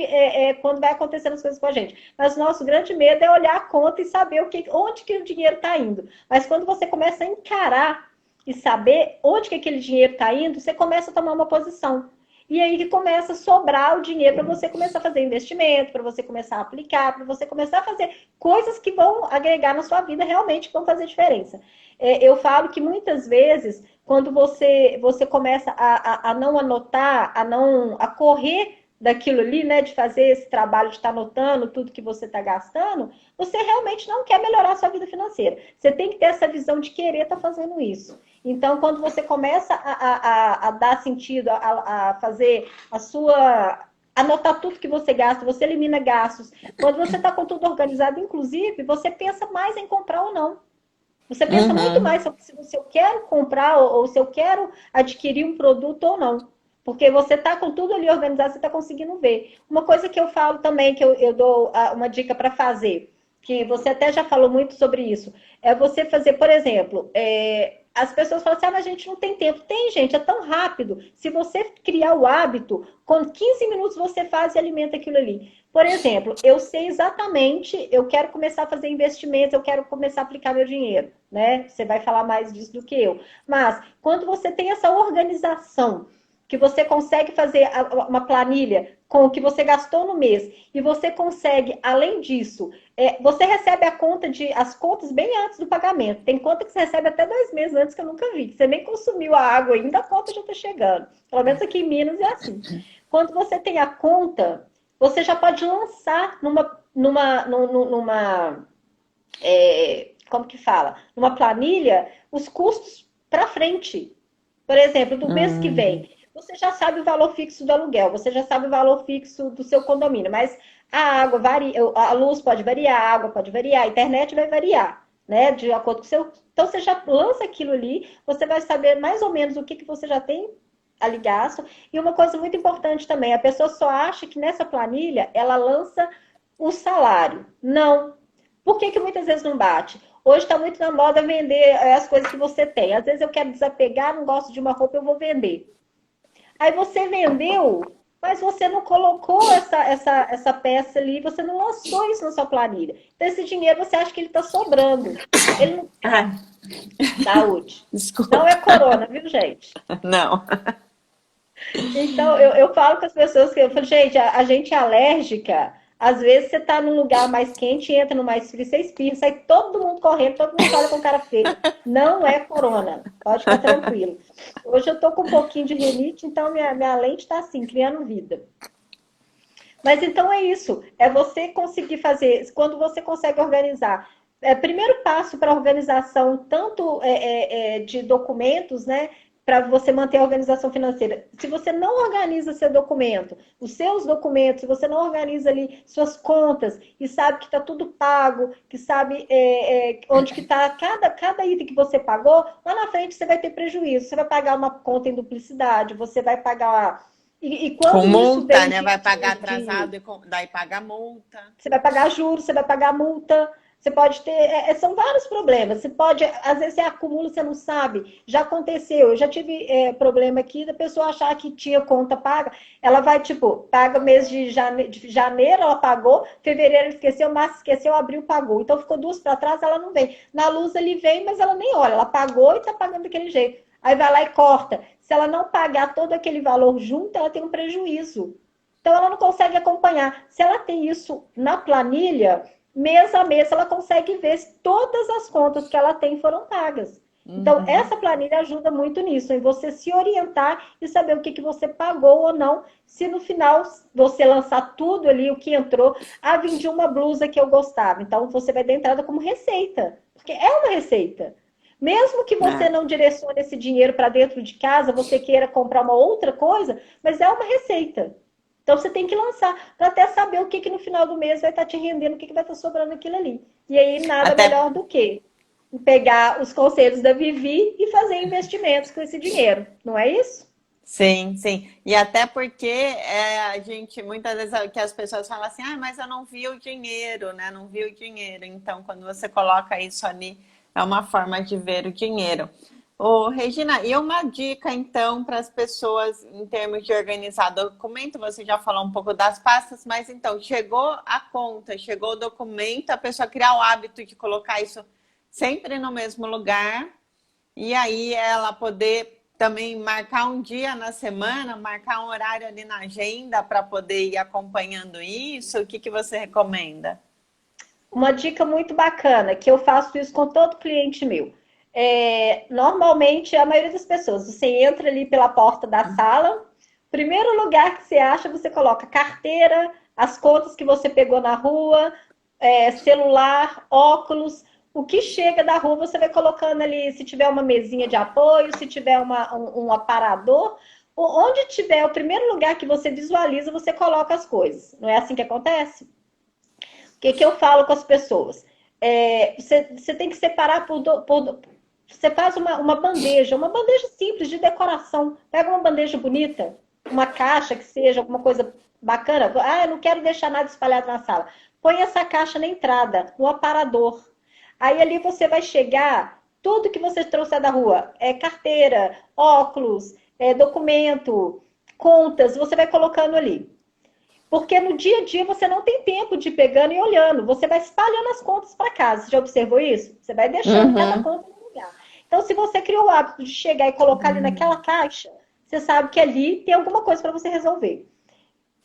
quando vai acontecendo as coisas com a gente. Mas o nosso grande medo é olhar a conta e saber onde que o dinheiro está indo. Mas quando você começa a encarar e saber onde que aquele dinheiro está indo, você começa a tomar uma posição. E aí que começa a sobrar o dinheiro para você começar a fazer investimento, para você começar a aplicar, para você começar a fazer coisas que vão agregar na sua vida realmente, que vão fazer diferença. Eu falo que muitas vezes, quando você começa a não anotar, a correr daquilo ali, né, de fazer esse trabalho de estar anotando tudo que você está gastando, você realmente não quer melhorar a sua vida financeira. Você tem que ter essa visão de querer estar fazendo isso. Então, quando você começa a dar sentido, a fazer a sua. Anotar tudo que você gasta, você elimina gastos. Quando você está com tudo organizado, inclusive, você pensa mais em comprar ou não. Você pensa muito Uhum. mais sobre se eu quero comprar ou se eu quero adquirir um produto ou não. Porque você está com tudo ali organizado, você está conseguindo ver. Uma coisa que eu falo também, que eu dou uma dica para fazer, que você até já falou muito sobre isso, é você fazer, por exemplo, as pessoas falam assim, mas a gente não tem tempo. Tem, gente, é tão rápido. Se você criar o hábito, com 15 minutos você faz e alimenta aquilo ali. Por exemplo, eu sei exatamente, eu quero começar a fazer investimentos, eu quero começar a aplicar meu dinheiro, né? Você vai falar mais disso do que eu. Mas quando você tem essa organização, que você consegue fazer uma planilha com o que você gastou no mês e você consegue, além disso, você recebe as contas bem antes do pagamento. Tem conta que você recebe até 2 meses antes que eu nunca vi. Que você nem consumiu a água ainda, a conta já está chegando. Pelo menos aqui em Minas é assim. Quando você tem a conta, você já pode lançar como que fala? Numa planilha, os custos para frente. Por exemplo, do mês que Hum. vem, você já sabe o valor fixo do aluguel, você já sabe o valor fixo do seu condomínio, mas a água varia, a luz pode variar, a água pode variar, a internet vai variar, né? De acordo com o seu. Então você já lança aquilo ali, você vai saber mais ou menos o que, que você já tem ali gasto. E uma coisa muito importante também, a pessoa só acha que nessa planilha ela lança o salário. Não. Por que, que muitas vezes não bate? Hoje está muito na moda vender as coisas que você tem. Às vezes eu quero desapegar, não gosto de uma roupa, eu vou vender. Aí você vendeu, mas você não colocou essa peça ali, você não lançou isso na sua planilha. Então esse dinheiro você acha que ele está sobrando. Ele não. Ai, Saúde. Não é desculpa. corona, viu, gente? Não. Então, eu falo com as pessoas que eu falo, gente, a gente é alérgica. Às vezes você tá num lugar mais quente, entra no mais frio, você espirra, sai todo mundo correndo, todo mundo olha com cara feia. Não é corona, pode ficar tranquilo. Hoje eu tô com um pouquinho de rinite, então minha lente tá assim, criando vida. Mas então é isso, é você conseguir fazer, quando você consegue organizar. Primeiro passo para a organização, tanto de documentos, né? Para você manter a organização financeira. Se você não organiza seu documento, os seus documentos, se você não organiza ali suas contas e sabe que está tudo pago, que sabe onde que está cada item que você pagou, lá na frente você vai ter prejuízo. Você vai pagar uma conta em duplicidade, você vai pagar. E Com quando isso multa, vem né? Vai pagar de atrasado e daí paga multa. você vai pagar juros, você vai pagar multa, você pode ter. São vários problemas. Você pode, às vezes, você acumula, você não sabe. Já aconteceu, eu já tive problema aqui da pessoa achar que tinha conta paga. Ela vai, tipo, paga mês de janeiro, ela pagou, fevereiro esqueceu, março esqueceu, abril pagou. Então ficou duas para trás, ela não vem. Na luz ele vem, mas ela nem olha. Ela pagou e tá pagando daquele jeito. Aí vai lá e corta. Se ela não pagar todo aquele valor junto, ela tem um prejuízo. Então, ela não consegue acompanhar. Se ela tem isso na planilha, mês a mês, ela consegue ver se todas as contas que ela tem foram pagas. Então, Uhum. essa planilha ajuda muito nisso, em você se orientar e saber o que, que você pagou ou não. Se no final você lançar tudo ali, o que entrou, vendi uma blusa que eu gostava. Então, você vai dar entrada como receita, porque é uma receita. Mesmo que você É. não direcione esse dinheiro para dentro de casa, você queira comprar uma outra coisa, mas é uma receita. Então você tem que lançar para até saber o que, que no final do mês vai estar te rendendo, o que, que vai estar sobrando aquilo ali. E aí nada Até melhor do que pegar os conselhos da Vivi e fazer investimentos com esse dinheiro, não é isso? sim, sim. E até porque a gente, muitas vezes, que as pessoas falam assim, ah, mas eu não vi o dinheiro, né? Não vi o dinheiro. Então, quando você coloca isso ali, é uma forma de ver o dinheiro. Ô, Regina, e uma dica, então, para as pessoas em termos de organizar documento, você já falou um pouco das pastas, mas então, chegou a conta, chegou o documento, a pessoa criar o hábito de colocar isso sempre no mesmo lugar, e aí ela poder também marcar um dia na semana, marcar um horário ali na agenda para poder ir acompanhando isso. O que que você recomenda? Uma dica muito bacana, que eu faço isso com todo cliente meu. Normalmente, a maioria das pessoas, você entra ali pela porta da sala, primeiro lugar que você acha, você coloca carteira, as contas que você pegou na rua, celular, óculos, o que chega da rua você vai colocando ali, se tiver uma mesinha de apoio, se tiver um aparador, onde tiver o primeiro lugar que você visualiza, você coloca as coisas. Não é assim que acontece? O que, que eu falo com as pessoas? Você tem que separar você faz uma bandeja simples de decoração. Pega uma bandeja bonita, uma caixa que seja alguma coisa bacana. Ah, eu não quero deixar nada espalhado na sala. Põe essa caixa na entrada, no aparador. Aí ali você vai chegar, tudo que você trouxer da rua, carteira, óculos, documento, contas, você vai colocando ali. Porque no dia a dia você não tem tempo de ir pegando e olhando. Você vai espalhando as contas para casa. Você já observou isso? Você vai deixando cada Uhum. conta no lugar. Então, se você criou o hábito de chegar e colocar ali naquela caixa, você sabe que ali tem alguma coisa para você resolver.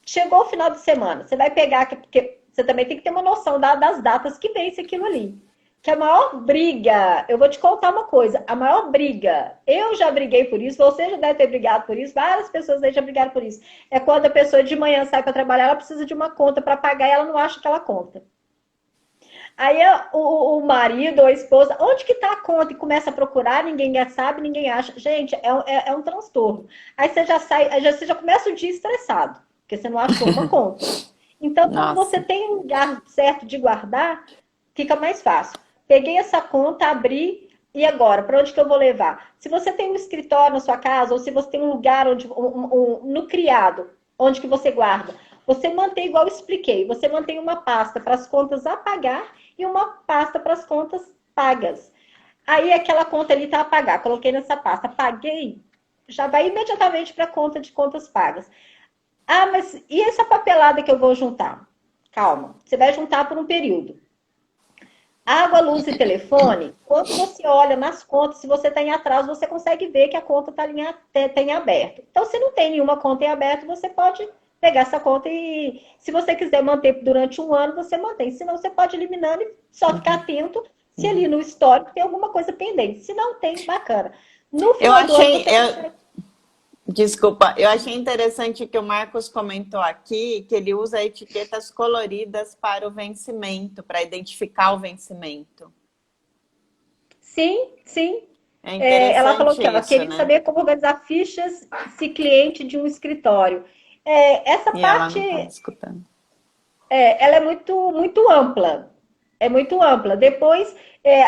Chegou o final de semana, você vai pegar, porque você também tem que ter uma noção das datas que vence aquilo ali. Que a maior briga, eu vou te contar uma coisa, a maior briga, eu já briguei por isso, você já deve ter brigado por isso, várias pessoas aí já brigaram por isso. É quando a pessoa de manhã sai para trabalhar, ela precisa de uma conta para pagar e ela não acha aquela conta. Aí o marido ou a esposa, onde que está a conta? E começa a procurar, ninguém sabe, ninguém acha. Gente, é um transtorno. Aí você já sai, você já começa o dia estressado, porque você não achou uma conta. Então, quando você Nossa. tem um lugar certo de guardar, fica mais fácil. Peguei essa conta, abri, e agora? Para onde que eu vou levar? Se você tem um escritório na sua casa, ou se você tem um lugar onde, no criado, onde que você guarda, você mantém, igual eu expliquei, você mantém uma pasta para as contas a pagar e uma pasta para as contas pagas. Aí aquela conta ali está a pagar, coloquei nessa pasta, paguei, já vai imediatamente para a conta de contas pagas. Ah, mas e essa papelada que eu vou juntar? Calma, você vai juntar por um período. Água, luz e telefone, quando você olha nas contas, se você está em atraso, você consegue ver que a conta está em aberto. Então, se não tem nenhuma conta em aberto, você pode pegar essa conta e, se você quiser manter durante um ano, você mantém. Senão, você pode ir eliminando e só ficar atento se ali no histórico tem alguma coisa pendente. Se não tem, bacana. No Eu final do ano, achei, você consegue. desculpa, eu achei interessante que o Marcos comentou aqui que ele usa etiquetas coloridas para o vencimento, para identificar o vencimento. Sim, sim. É Ela falou interessante que ela isso, queria né? saber como organizar fichas se cliente de um escritório. Essa E ela parte, não estava escutando. ela é muito ampla. É muito ampla. Depois,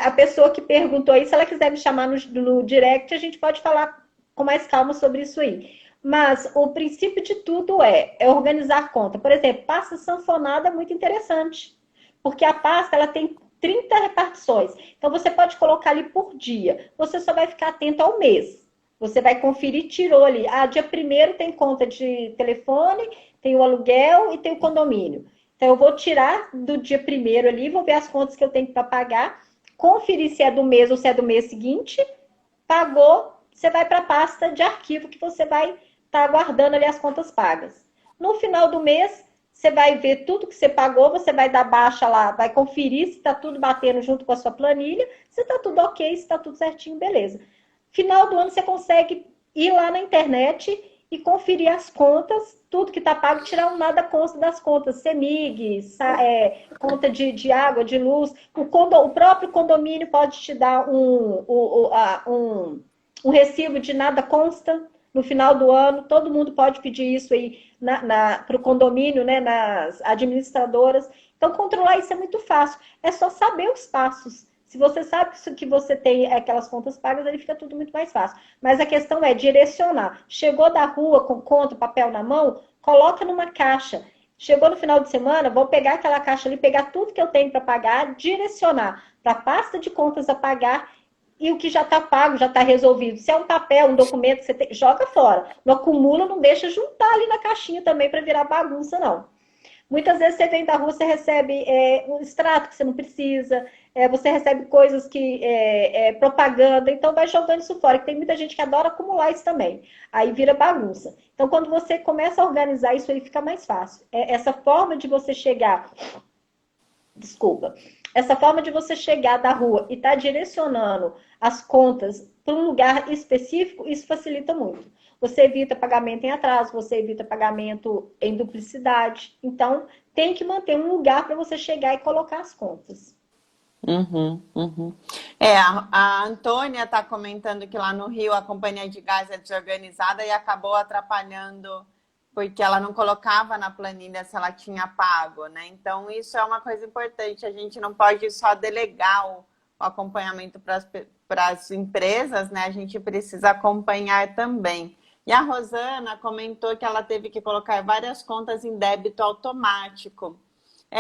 a pessoa que perguntou aí, se ela quiser me chamar no direct, a gente pode falar com mais calma sobre isso aí. Mas o princípio de tudo é organizar conta. Por exemplo, pasta sanfonada é muito interessante. Porque a pasta ela tem 30 repartições. Então você pode colocar ali por dia. Você só vai ficar atento ao mês. Você vai conferir, tirou ali. Ah, dia primeiro tem conta de telefone, tem o aluguel e tem o condomínio. Então, eu vou tirar do dia primeiro ali, vou ver as contas que eu tenho para pagar, conferir se é do mês ou se é do mês seguinte. Pagou, você vai para a pasta de arquivo que você vai estar guardando ali as contas pagas. No final do mês, você vai ver tudo que você pagou, você vai dar baixa lá, vai conferir se está tudo batendo junto com a sua planilha, se está tudo ok, se está tudo certinho, beleza. Final do ano, você consegue ir lá na internet e conferir as contas, tudo que está pago, tirar um nada consta das contas, CEMIG, conta de água, de luz. O próprio condomínio pode te dar um recibo de nada consta no final do ano. Todo mundo pode pedir isso aí para o condomínio, né, nas administradoras. Então, controlar isso é muito fácil. É só saber os passos. Se você sabe que você tem aquelas contas pagas, aí fica tudo muito mais fácil. Mas a questão é direcionar. Chegou da rua com conta, papel na mão, coloca numa caixa. Chegou no final de semana, vou pegar aquela caixa ali, pegar tudo que eu tenho para pagar, direcionar para a pasta de contas a pagar e o que já está pago, já está resolvido. Se é um papel, um documento que você tem, joga fora. Não acumula, não deixa juntar ali na caixinha também para virar bagunça, não. Muitas vezes você vem da rua, você recebe um extrato que você não precisa, você recebe coisas que propaganda, então vai jogando isso fora, que tem muita gente que adora acumular isso também. Aí vira bagunça. Então, quando você começa a organizar isso aí, fica mais fácil. Essa forma de você chegar, desculpa, essa forma de você chegar da rua e estar direcionando as contas para um lugar específico, isso facilita muito. Você evita pagamento em atraso, você evita pagamento em duplicidade. Então, tem que manter um lugar para você chegar e colocar as contas. Uhum, uhum. A Antônia está comentando que lá no Rio a companhia de gás é desorganizada e acabou atrapalhando porque ela não colocava na planilha se ela tinha pago, né? Então, isso é uma coisa importante. A gente não pode só delegar o acompanhamento para as empresas, né? A gente precisa acompanhar também. E a Rosana comentou que ela teve que colocar várias contas em débito automático.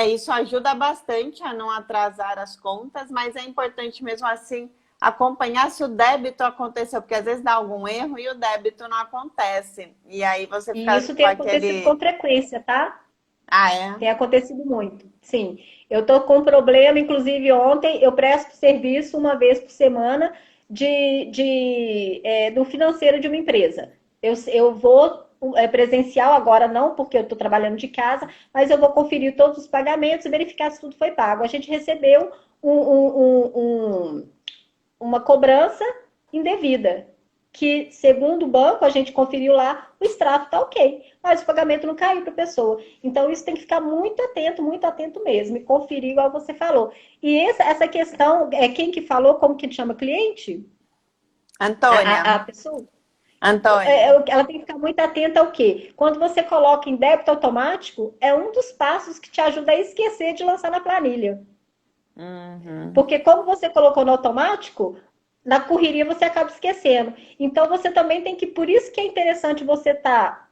Isso ajuda bastante a não atrasar as contas, mas é importante mesmo assim acompanhar se o débito aconteceu, porque às vezes dá algum erro e o débito não acontece. E aí você E fica isso com tem acontecido com aquele. frequência, tá? Ah, é? Tem acontecido muito, sim. Eu estou com um problema, inclusive ontem eu presto serviço uma vez por semana do financeiro de uma empresa. Eu vou presencial agora não, porque eu estou trabalhando de casa, mas eu vou conferir todos os pagamentos e verificar se tudo foi pago. A gente recebeu uma cobrança indevida, que, segundo o banco, a gente conferiu lá, o extrato está ok, mas o pagamento não caiu para a pessoa. Então, isso tem que ficar muito atento mesmo, e conferir, igual você falou. E essa questão, quem que falou, como que chama cliente? Antônia. A pessoa? Antônia. Ela tem que ficar muito atenta ao quê? Quando você coloca em débito automático, é um dos passos que te ajuda a esquecer de lançar na planilha. Uhum. Porque como você colocou no automático, na correria você acaba esquecendo. Então você também tem que, por isso que é interessante você estar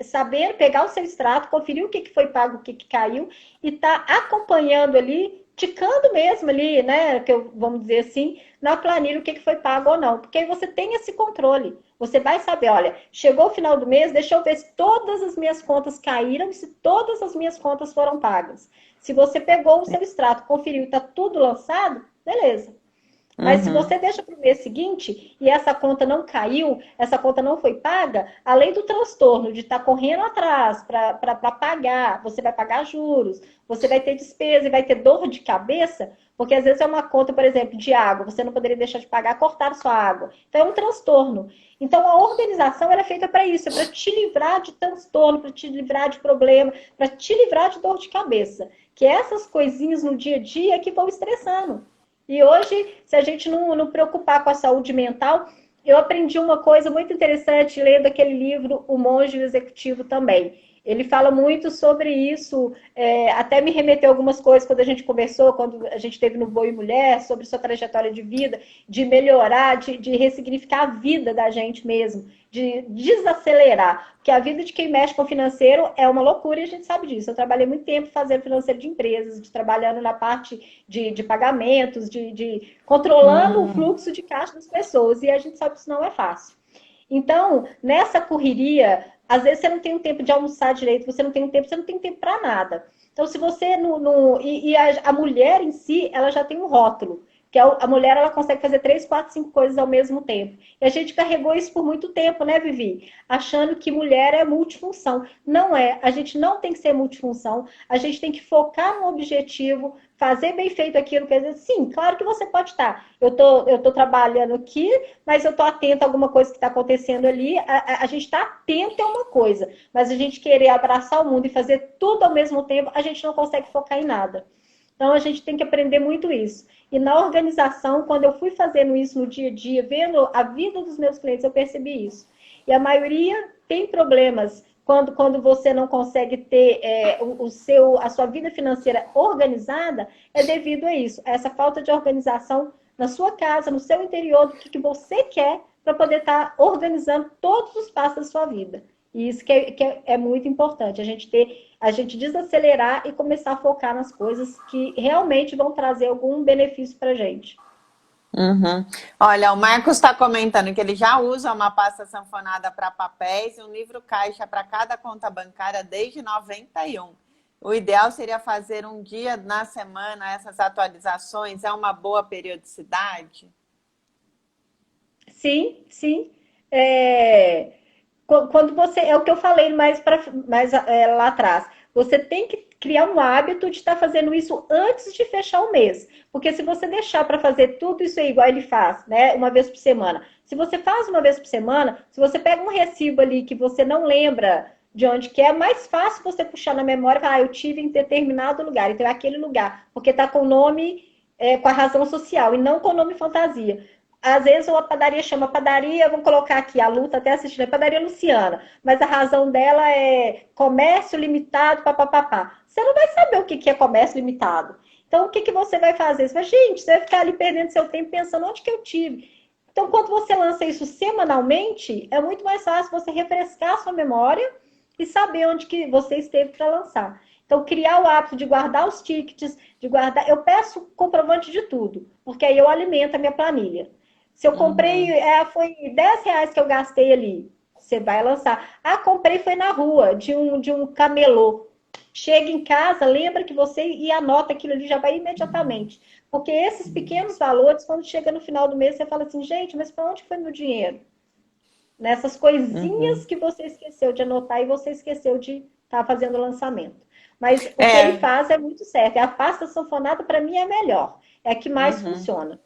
saber pegar o seu extrato, conferir o que foi pago, o que caiu, e tá acompanhando ali, ticando mesmo ali, né? Vamos dizer assim, na planilha o que foi pago ou não. Porque aí você tem esse controle. Você vai saber, olha, chegou o final do mês, deixa eu ver se todas as minhas contas caíram, se todas as minhas contas foram pagas. Se você pegou o seu extrato, conferiu e está tudo lançado, beleza. Mas se Uhum. você deixa para o mês seguinte e essa conta não caiu, essa conta não foi paga, além do transtorno de estar correndo atrás para pagar, você vai pagar juros, você vai ter despesa e vai ter dor de cabeça, porque às vezes é uma conta, por exemplo, de água, você não poderia deixar de pagar, cortar sua água. Então é um transtorno. Então a organização é feita para isso, é para te livrar de transtorno, para te livrar de problema, para te livrar de dor de cabeça. Que essas coisinhas no dia a dia que vão estressando. E hoje, se a gente não preocupar com a saúde mental, eu aprendi uma coisa muito interessante lendo aquele livro O Monge e o Executivo também. Ele fala muito sobre isso, até me remeteu algumas coisas quando a gente conversou, quando a gente teve no Boi Mulher, sobre sua trajetória de vida, de melhorar, de ressignificar a vida da gente mesmo, de desacelerar. Porque a vida de quem mexe com o financeiro é uma loucura e a gente sabe disso. Eu trabalhei muito tempo fazendo financeiro de empresas, trabalhando na parte de pagamentos, controlando o Uhum. fluxo de caixa das pessoas, e a gente sabe que isso não é fácil. Então, nessa correria, às vezes você não tem um tempo de almoçar direito, você não tem tempo para nada. Então, se você a mulher em si, ela já tem um rótulo, que a mulher ela consegue fazer 3, 4, 5 coisas ao mesmo tempo. E a gente carregou isso por muito tempo, né, Vivi? Achando que mulher é multifunção. Não é. A gente não tem que ser multifunção. A gente tem que focar no objetivo, fazer bem feito aquilo. Quer dizer, sim, claro que você pode estar. Eu tô trabalhando aqui, mas eu tô atenta a alguma coisa que está acontecendo ali. A gente está atento a uma coisa, mas a gente querer abraçar o mundo e fazer tudo ao mesmo tempo, a gente não consegue focar em nada. Então a gente tem que aprender muito isso. E na organização, quando eu fui fazendo isso no dia a dia, vendo a vida dos meus clientes, eu percebi isso. E a maioria tem problemas quando você não consegue ter a sua vida financeira organizada, é devido a isso, a essa falta de organização na sua casa, no seu interior, do que você quer para poder estar organizando todos os passos da sua vida. E isso que é muito importante, a gente desacelerar e começar a focar nas coisas que realmente vão trazer algum benefício para a gente. Uhum. Olha, o Marcos está comentando que ele já usa uma pasta sanfonada para papéis e um livro caixa para cada conta bancária desde 91. O ideal seria fazer um dia na semana essas atualizações. É uma boa periodicidade? Sim, sim. É, quando você. É o que eu falei lá atrás. Você tem que criar um hábito de estar fazendo isso antes de fechar o mês. Porque se você deixar para fazer tudo isso aí, igual ele faz, né? Uma vez por semana. Se você faz uma vez por semana, se você pega um recibo ali que você não lembra de onde que é mais fácil você puxar na memória e falar, eu tive em determinado lugar, então é aquele lugar, porque está com o nome, com a razão social, e não com o nome fantasia. às vezes a padaria chama padaria, vamos colocar aqui, a Lu tá até assistindo, é padaria Luciana, mas a razão dela é comércio limitado, papapá. Você não vai saber o que é comércio limitado. Então, o que você vai fazer? Você vai, gente, você vai ficar ali perdendo seu tempo pensando onde que eu tive. Então, quando você lança isso semanalmente, é muito mais fácil você refrescar a sua memória e saber onde que você esteve para lançar. Então, criar o hábito de guardar os tickets, de guardar. Eu peço comprovante de tudo, porque aí eu alimento a minha planilha. Se eu comprei, Uhum. foi R$ 10 que eu gastei ali. Você vai lançar. Ah, comprei foi na rua, de um camelô. Chega em casa, lembra que você e anota aquilo ali, já vai imediatamente. Porque esses pequenos valores, quando chega no final do mês, você fala assim, gente, mas para onde foi meu dinheiro? Nessas coisinhas Uhum. que você esqueceu de anotar e você esqueceu de estar fazendo o lançamento. Mas o que ele É, faz é muito certo. A pasta sanfonada, para mim, é a melhor. É a que mais uhum. funciona.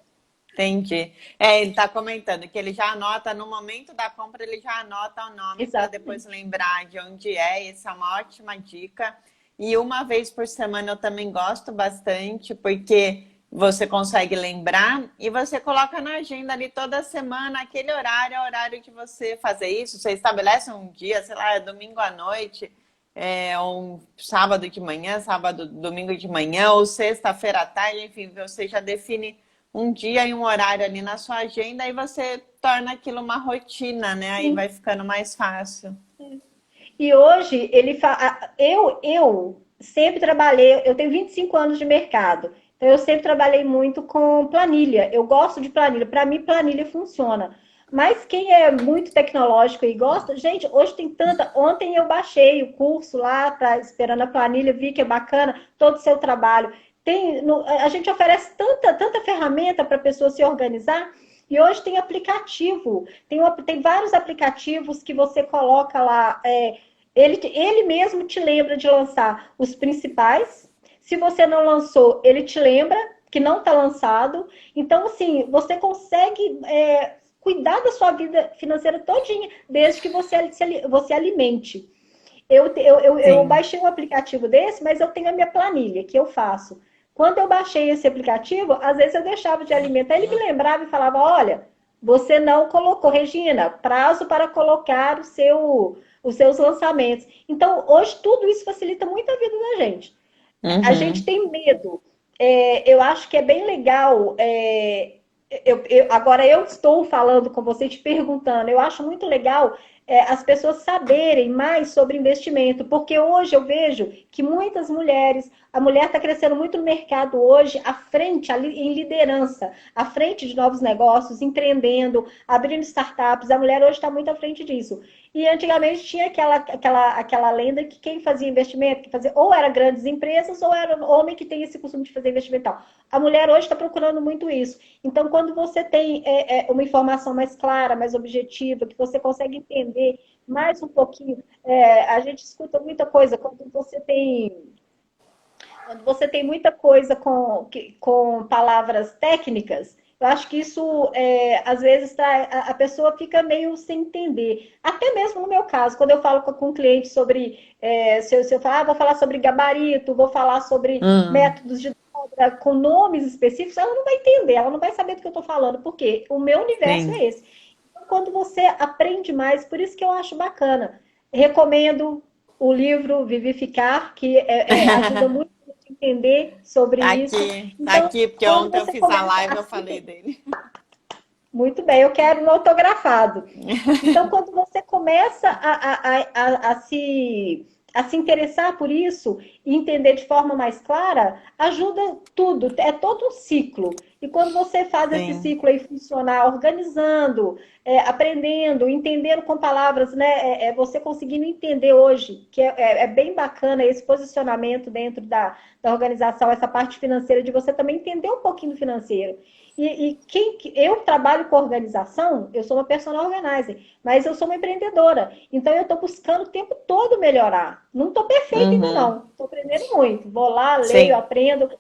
Entendi. É, ele está comentando que ele já anota, no momento da compra, ele já anota o nome para depois Exatamente. lembrar de onde é. Essa é uma ótima dica. E uma vez por semana eu também gosto bastante, porque você consegue lembrar e você coloca na agenda ali toda semana, aquele horário, é o horário de você fazer isso. Você estabelece um dia, sei lá, domingo à noite, ou um sábado de manhã, sábado, domingo de manhã, ou sexta-feira à tarde, enfim, você já define um dia e um horário ali na sua agenda e você torna aquilo uma rotina, né? Aí vai Sim. ficando mais fácil. E hoje ele eu sempre trabalhei, eu tenho 25 anos de mercado. Então eu sempre trabalhei muito com planilha. Eu gosto de planilha. Para mim, planilha funciona. Mas quem é muito tecnológico e gosta, gente, hoje tem tanta. Ontem eu baixei o curso lá, tá esperando a planilha, vi que é bacana todo o seu trabalho. A gente oferece tanta ferramenta para a pessoa se organizar. E hoje tem aplicativo, tem vários aplicativos que você coloca lá. Ele mesmo te lembra de lançar os principais. Se você não lançou, ele te lembra que não está lançado. Então, assim, você consegue cuidar da sua vida financeira todinha, desde que você alimente. Eu Sim. baixei um aplicativo desse, mas eu tenho a minha planilha, que eu faço. Quando eu baixei esse aplicativo, às vezes eu deixava de alimentar, ele me lembrava e falava, olha, você não colocou, Regina, prazo para colocar os seus lançamentos. Então, hoje, tudo isso facilita muito a vida da gente. A gente Uhum. tem medo. Eu acho que é bem legal. Agora eu estou falando com você, te perguntando. Eu acho muito legal as pessoas saberem mais sobre investimento, porque hoje eu vejo que muitas mulheres, a mulher está crescendo muito no mercado hoje, à frente, ali, em liderança, à frente de novos negócios, empreendendo, abrindo startups. A mulher hoje está muito à frente disso. E antigamente tinha aquela lenda que quem fazia investimento, que fazia, ou era grandes empresas, ou era homem que tem esse costume de fazer investimento. Tal. A mulher hoje está procurando muito isso. Então, quando você tem uma informação mais clara, mais objetiva, que você consegue entender mais um pouquinho, a gente escuta muita coisa quando você tem muita coisa com palavras técnicas, eu acho que isso, às vezes, a pessoa fica meio sem entender. Até mesmo no meu caso, quando eu falo com um cliente sobre, se eu falar, vou falar sobre gabarito, vou falar sobre Hum, métodos de dobra, com nomes específicos, ela não vai entender, ela não vai saber do que eu estou falando, porque o meu universo sim. é esse. Então, quando você aprende mais, por isso que eu acho bacana. Recomendo o livro Vivificar, que ajuda muito a entender sobre isso. Tá Então, aqui, porque quando ontem eu você fiz a começa live a e eu se... falei dele. Muito bem, eu quero um autografado. Então, quando você começa a se interessar por isso e entender de forma mais clara, ajuda tudo, é todo um ciclo. E quando você faz esse Sim. ciclo aí funcionar, organizando, aprendendo, entendendo com palavras, né? Você conseguindo entender hoje, que é bem bacana esse posicionamento dentro da organização, essa parte financeira, de você também entender um pouquinho do financeiro. Eu trabalho com organização, eu sou uma personal organizer, mas eu sou uma empreendedora. Então eu estou buscando o tempo todo melhorar. Não estou perfeita ainda Uhum. não. Estou aprendendo muito. Vou lá, leio, Sim. aprendo,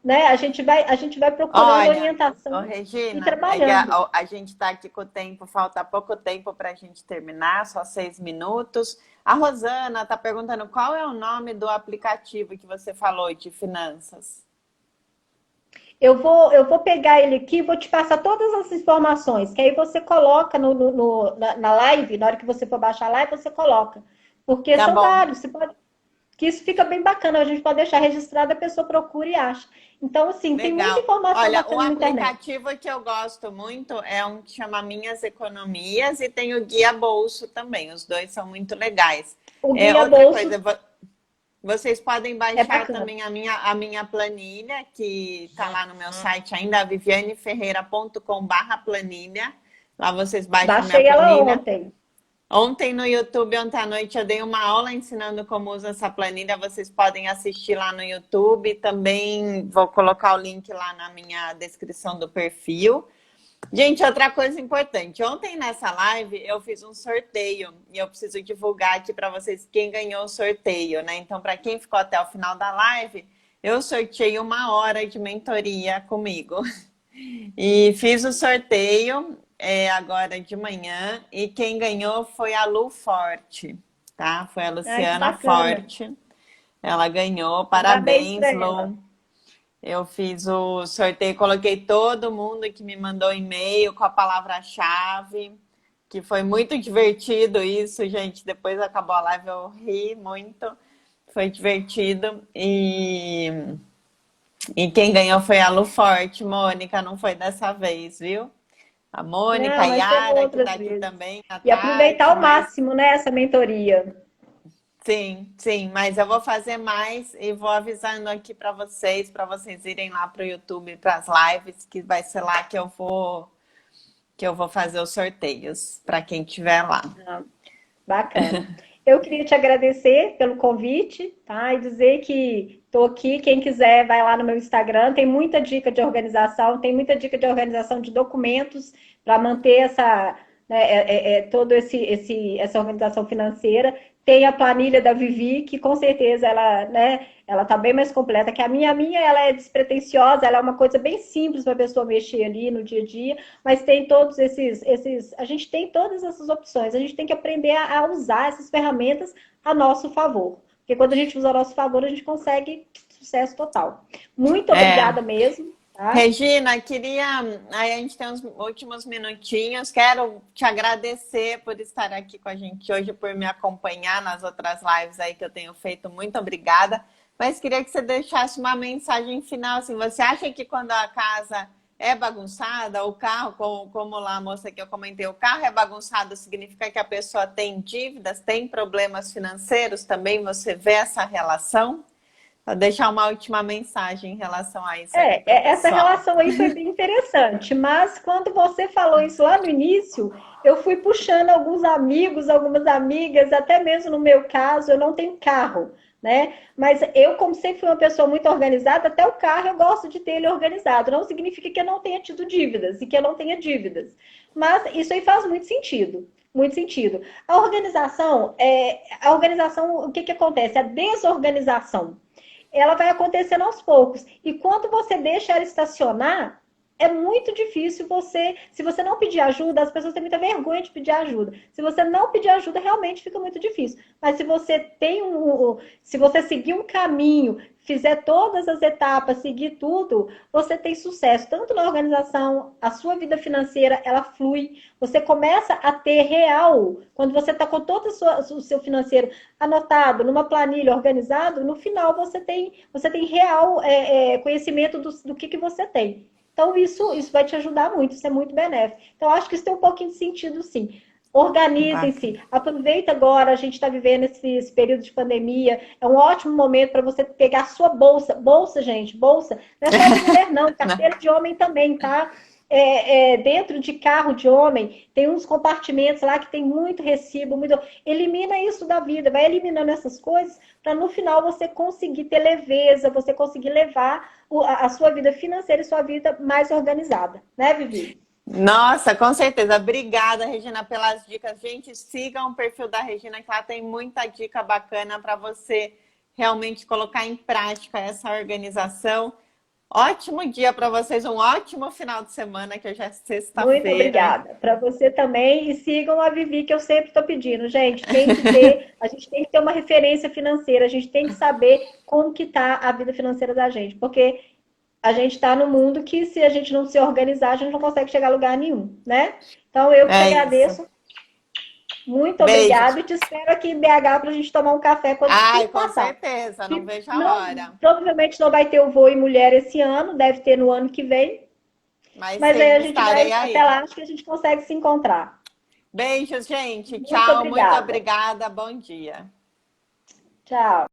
né? A gente vai procurando Olha, ô orientação e Regina, é que trabalhando. a gente está aqui com o tempo, falta pouco tempo para a gente terminar, só 6 minutos. A Rosana está perguntando qual é o nome do aplicativo que você falou de finanças. Eu vou pegar ele aqui, vou te passar todas as informações, que aí você coloca na live, na hora que você for baixar a live, você coloca. Porque Tá são bom. vários, que isso fica bem bacana, a gente pode deixar registrado, a pessoa procura e acha. Então, assim, tem muita Legal. informação Olha, um bacana na internet. aplicativo que eu gosto muito é um que chama Minhas Economias e tem o Guia Bolso também. Os dois são muito legais. O É, Guia outra Bolso coisa, vocês podem é baixar bacana. também a minha planilha, que está lá no meu site ainda, vivianeferreira.com/planilha. Lá vocês baixam a minha Baixei ela planilha. ontem. Ontem no YouTube, ontem à noite, eu dei uma aula ensinando como usa essa planilha. Vocês podem assistir lá no YouTube. Também vou colocar o link lá na minha descrição do perfil. Gente, outra coisa importante. Ontem nessa live eu fiz um sorteio e eu preciso divulgar aqui para vocês quem ganhou o sorteio, né? Então, para quem ficou até o final da live, eu sorteei 1 hora de mentoria comigo. E fiz o sorteio agora de manhã e quem ganhou foi a Lu Forte, tá? Foi a Ai, que Luciana bacana. Forte. Ela ganhou. Parabéns para Parabéns, ela. Lu. Eu fiz o sorteio, coloquei todo mundo que me mandou e-mail com a palavra-chave, que foi muito divertido isso, gente. Depois acabou a live, eu ri muito. Foi divertido. E quem ganhou foi a Lu Forte, Mônica, não foi dessa vez, viu? A Mônica, Não, a vai ser Yara, que outras tá aqui vezes. também, a E aproveitar Tati, ao mas máximo, né, essa mentoria. sim, sim, mas eu vou fazer mais e vou avisando aqui para vocês irem lá para o YouTube, para as lives, que vai ser lá que eu vou fazer os sorteios para quem estiver lá. Ah, bacana. Eu queria te agradecer pelo convite, tá? E dizer que estou aqui. Quem quiser, vai lá no meu Instagram. Tem muita dica de organização, tem muita dica de organização de documentos para manter essa, né, todo essa organização financeira. Tem a planilha da Vivi, que com certeza ela, né, ela tá bem mais completa que a minha. A minha, ela é despretensiosa, ela é uma coisa bem simples para a pessoa mexer ali no dia a dia, mas tem todos a gente tem todas essas opções, a gente tem que aprender a usar essas ferramentas a nosso favor. Porque quando a gente usa a nosso favor, a gente consegue sucesso total. Muito É, obrigada mesmo, tá? Regina, queria. Aí a gente tem uns últimos minutinhos. Quero te agradecer por estar aqui com a gente hoje, por me acompanhar nas outras lives aí que eu tenho feito. Muito obrigada. Mas queria que você deixasse uma mensagem final. Assim, você acha que quando a casa é bagunçada, o carro, como lá a moça que eu comentei, o carro é bagunçado, significa que a pessoa tem dívidas, tem problemas financeiros também? Você vê essa relação? Vou deixar uma última mensagem em relação a isso aqui para o Essa pessoal. relação aí foi bem interessante, mas quando você falou isso lá no início, eu fui puxando alguns amigos, algumas amigas, até mesmo no meu caso, eu não tenho carro, né? Mas eu, como sempre fui uma pessoa muito organizada, até o carro eu gosto de ter ele organizado. Não significa que eu não tenha tido dívidas e que eu não tenha dívidas. Mas isso aí faz muito sentido. Muito sentido. A organização, o que que acontece? A desorganização ela vai acontecendo aos poucos. E quando você deixa ela estacionar, é muito difícil se você não pedir ajuda, as pessoas têm muita vergonha de pedir ajuda. Se você não pedir ajuda, realmente fica muito difícil. Mas se você se você seguir um caminho, fizer todas as etapas, seguir tudo, você tem sucesso, tanto na organização, a sua vida financeira, ela flui, você começa a ter real, quando você está com todo o seu financeiro anotado, numa planilha, organizado, no final você tem real conhecimento do que você tem. Então, isso vai te ajudar muito, isso é muito benéfico. Então, acho que isso tem um pouquinho de sentido, sim. Organizem-se, Bacana. aproveita agora, a gente está vivendo esse período de pandemia, é um ótimo momento para você pegar a sua bolsa. Bolsa, gente, bolsa, não é só de mulher, não, carteira de homem também, tá? Dentro de carro de homem, tem uns compartimentos lá que tem muito recibo, muito. Elimina isso da vida, vai eliminando essas coisas para no final você conseguir ter leveza, você conseguir levar a sua vida financeira e sua vida mais organizada, né, Vivi? Nossa, com certeza. Obrigada, Regina, pelas dicas. Gente, sigam o perfil da Regina, que lá tem muita dica bacana para você realmente colocar em prática essa organização. Ótimo dia para vocês, um ótimo final de semana, que hoje é Muito sexta-feira. obrigada. Para você também. E sigam a Vivi, que eu sempre estou pedindo. Gente, a gente tem que ter uma referência financeira, a gente tem que saber como que está a vida financeira da gente. Porque a gente está no mundo que se a gente não se organizar, a gente não consegue chegar a lugar nenhum, né? Então eu que te É isso. agradeço, muito Beijos. obrigada e te espero aqui em BH para a gente tomar um café quando Ai, tudo com passar. certeza, não Que vejo a não, hora. provavelmente não vai ter o voo em mulher esse ano, deve ter no ano que vem, Mas mas aí sim, a gente vai estarei até aí. lá, acho que a gente consegue se encontrar. Beijos, gente. Muito Tchau, muito obrigada. obrigada. Bom dia. Tchau.